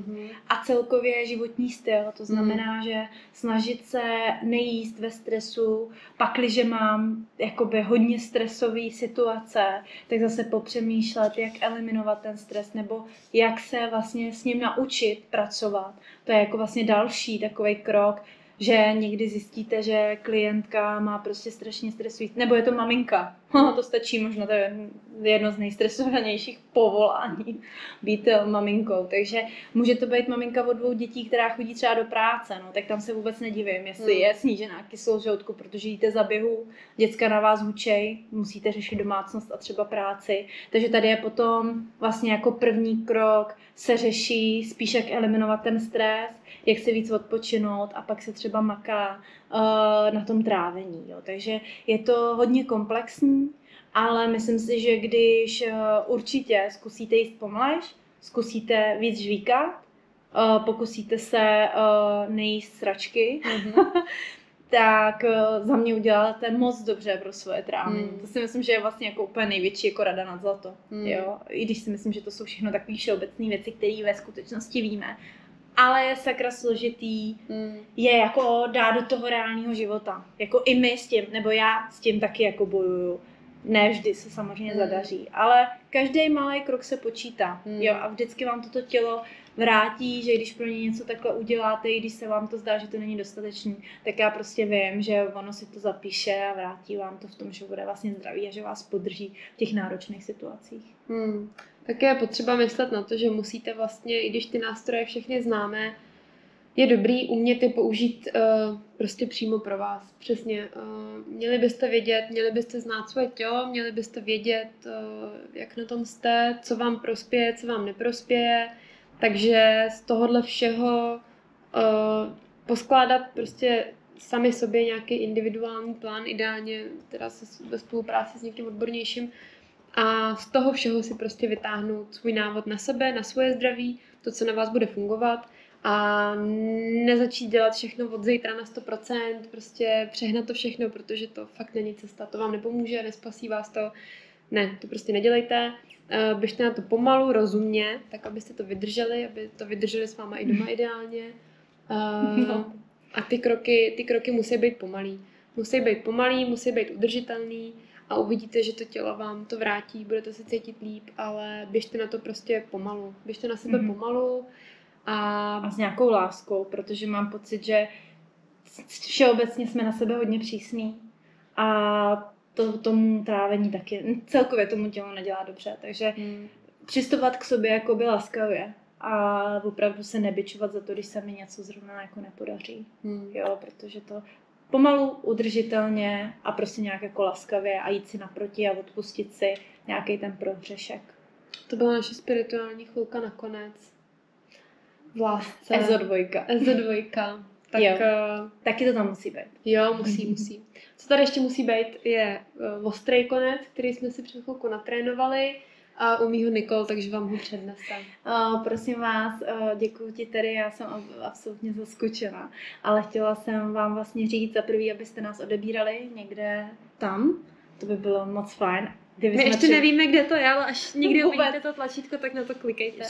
a celkově životní styl, to znamená, že snažit se nejíst ve stresu, pakliže mám jakoby hodně stresové situace, tak zase popřemýšlet, jak eliminovat ten stres nebo jak se vlastně s ním naučit pracovat. To je jako vlastně další takový krok, že někdy zjistíte, že klientka má prostě strašně stresující, nebo je to maminka. To stačí, možná to je jedno z nejstresovanějších povolání, být maminkou. Takže může to být maminka od 2 dětí, která chodí třeba do práce, no, tak tam se vůbec nedivím, jestli je snížená kyselost žaludku, protože jíte za běhu, děcka na vás hučej, musíte řešit domácnost a třeba práci. Takže tady je potom vlastně jako první krok se řeší spíš jak eliminovat ten stres, jak se víc odpočinout a pak se třeba maká na tom trávení. Jo. Takže je to hodně komplexní, ale myslím si, že když určitě zkusíte jíst pomalejš, zkusíte víc žvíkat, pokusíte se nejíst sračky, tak za mě uděláte moc dobře pro svoje trávení. To si myslím, že je vlastně jako úplně největší jako rada nad zlato. Jo? I když si myslím, že to jsou všechno takové všeobecné věci, které ve skutečnosti víme. Ale je sakra složitý, je jako dát do toho reálného života. Jako i my s tím, nebo já s tím taky jako bojuju. Ne vždy se samozřejmě zadaří, ale každý malý krok se počítá. Jo, a vždycky vám toto tělo vrátí, že když pro ně něco takhle uděláte, i když se vám to zdá, že to není dostatečný, tak já prostě vím, že ono si to zapíše a vrátí vám to v tom, že bude vlastně zdravý a že vás podrží v těch náročných situacích. Tak je potřeba myslet na to, že musíte vlastně, i když ty nástroje všechny známe, je dobrý umět je použít prostě přímo pro vás. Přesně. Měli byste vědět, měli byste znát svoje tělo, měli byste vědět, jak na tom jste, co vám prospěje, co vám neprospěje. Takže z tohohle všeho poskládat prostě sami sobě nějaký individuální plán, ideálně teda ve spolupráci s někým odbornějším, a z toho všeho si prostě vytáhnout svůj návod na sebe, na svoje zdraví, to, co na vás bude fungovat, a nezačít dělat všechno od zítra na 100%, prostě přehnat to všechno, protože to fakt není cesta, to vám nepomůže, nespasí vás to, ne, to prostě nedělejte, běžte na to pomalu, rozumně, tak abyste to vydrželi, aby to vydrželi s váma i doma ideálně. A ty kroky musí být pomalý. Musí být udržitelný a uvidíte, že to tělo vám to vrátí, budete se cítit líp, ale běžte na to prostě pomalu. Běžte na sebe pomalu a s nějakou láskou, protože mám pocit, že všeobecně jsme na sebe hodně přísní a tomu trávení taky, celkově tomu tělo nedělá dobře, takže přistupovat k sobě jakoby laskavě a opravdu se nebičovat za to, když se mi něco zrovna jako nepodaří. Jo, protože to pomalu, udržitelně a prostě nějak jako laskavě a jít si naproti a odpustit si nějaký ten prohřešek. To byla naše spirituální chvilka nakonec. V lásce. Ezo 2. Ezo 2. Tak, jo. Taky to tam musí být. Jo, musí. Co tady ještě musí být, je ostrý konec, který jsme si před chvilkou natrénovali a umí ho Nikol, takže vám ho přednese. Prosím vás, děkuji ti tady, já jsem absolutně zaskočená, ale chtěla jsem vám vlastně říct za prvý, abyste nás odebírali někde tam, to by bylo moc fajn. My ještě nevíme, kde to je, ale až někdy uvidíte to tlačítko, tak na to klikejte.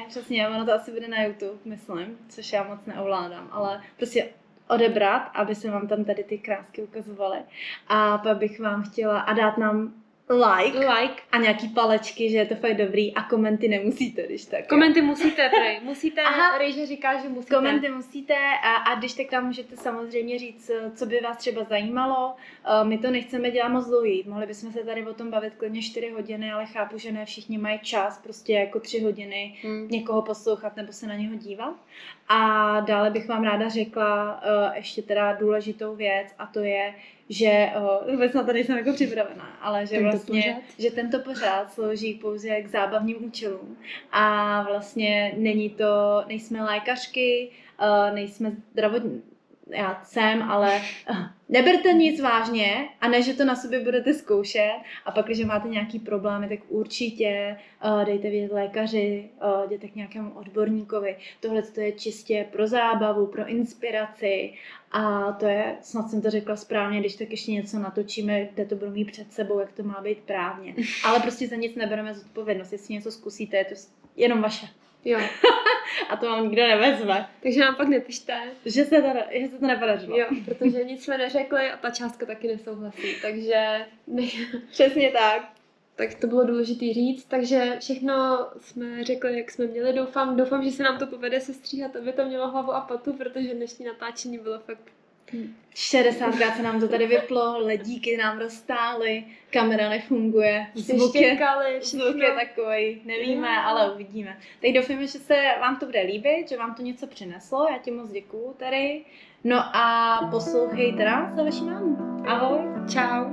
Přesně, ono to asi bude na YouTube, myslím, což já moc neovládám, ale prostě odebrat, aby se vám tam tady ty krásky ukazovaly. A pak bych vám chtěla a dát nám like a nějaký palečky, že je to fakt dobrý a komenty nemusíte, když tak. Komenty musíte, prej. Musíte, Rejže říká, že musíte. Komenty musíte a když tak tam můžete samozřejmě říct, co by vás třeba zajímalo. My to nechceme dělat moc dlouhý. Mohli bychom se tady o tom bavit klidně 4 hodiny, ale chápu, že ne všichni mají čas, prostě jako 3 hodiny někoho poslouchat nebo se na něho dívat. A dále bych vám ráda řekla ještě teda důležitou věc a to je, že vůbec na to nejsem jako připravená, ale že vlastně, že tento pořád slouží pouze k zábavním účelům a vlastně nejsme lékařky, nejsme zdravotní, já jsem, ale neberte nic vážně a ne, že to na sobě budete zkoušet a pak, když máte nějaký problémy, tak určitě dejte vědět lékaři, jděte k nějakému odborníkovi. Tohle to je čistě pro zábavu, pro inspiraci a to je, snad jsem to řekla správně, když tak ještě něco natočíme, kde to budu mít před sebou, jak to má být právně. Ale prostě za nic nebereme zodpovědnost, jestli něco zkusíte, je to jenom vaše. Jo. A to vám nikdo nevezme. Takže nám pak nepište. Že se to nepodařilo. Jo, protože nic jsme neřekli a ta částka taky nesouhlasí, takže... Přesně tak. Tak to bylo důležité říct, takže všechno jsme řekli, jak jsme měli. Doufám, že se nám to povede sestříhat, aby to mělo hlavu a patu, protože dnešní natáčení bylo fakt... 60krát se nám to tady vyplo, ledíky nám roztály, kamera nefunguje, zvuk je takový, nevíme, ale uvidíme. Tak doufám, že se vám to bude líbit, že vám to něco přineslo, já ti moc děkuju tady. No a poslouchejte nás za vaši mámu. Ahoj, čau.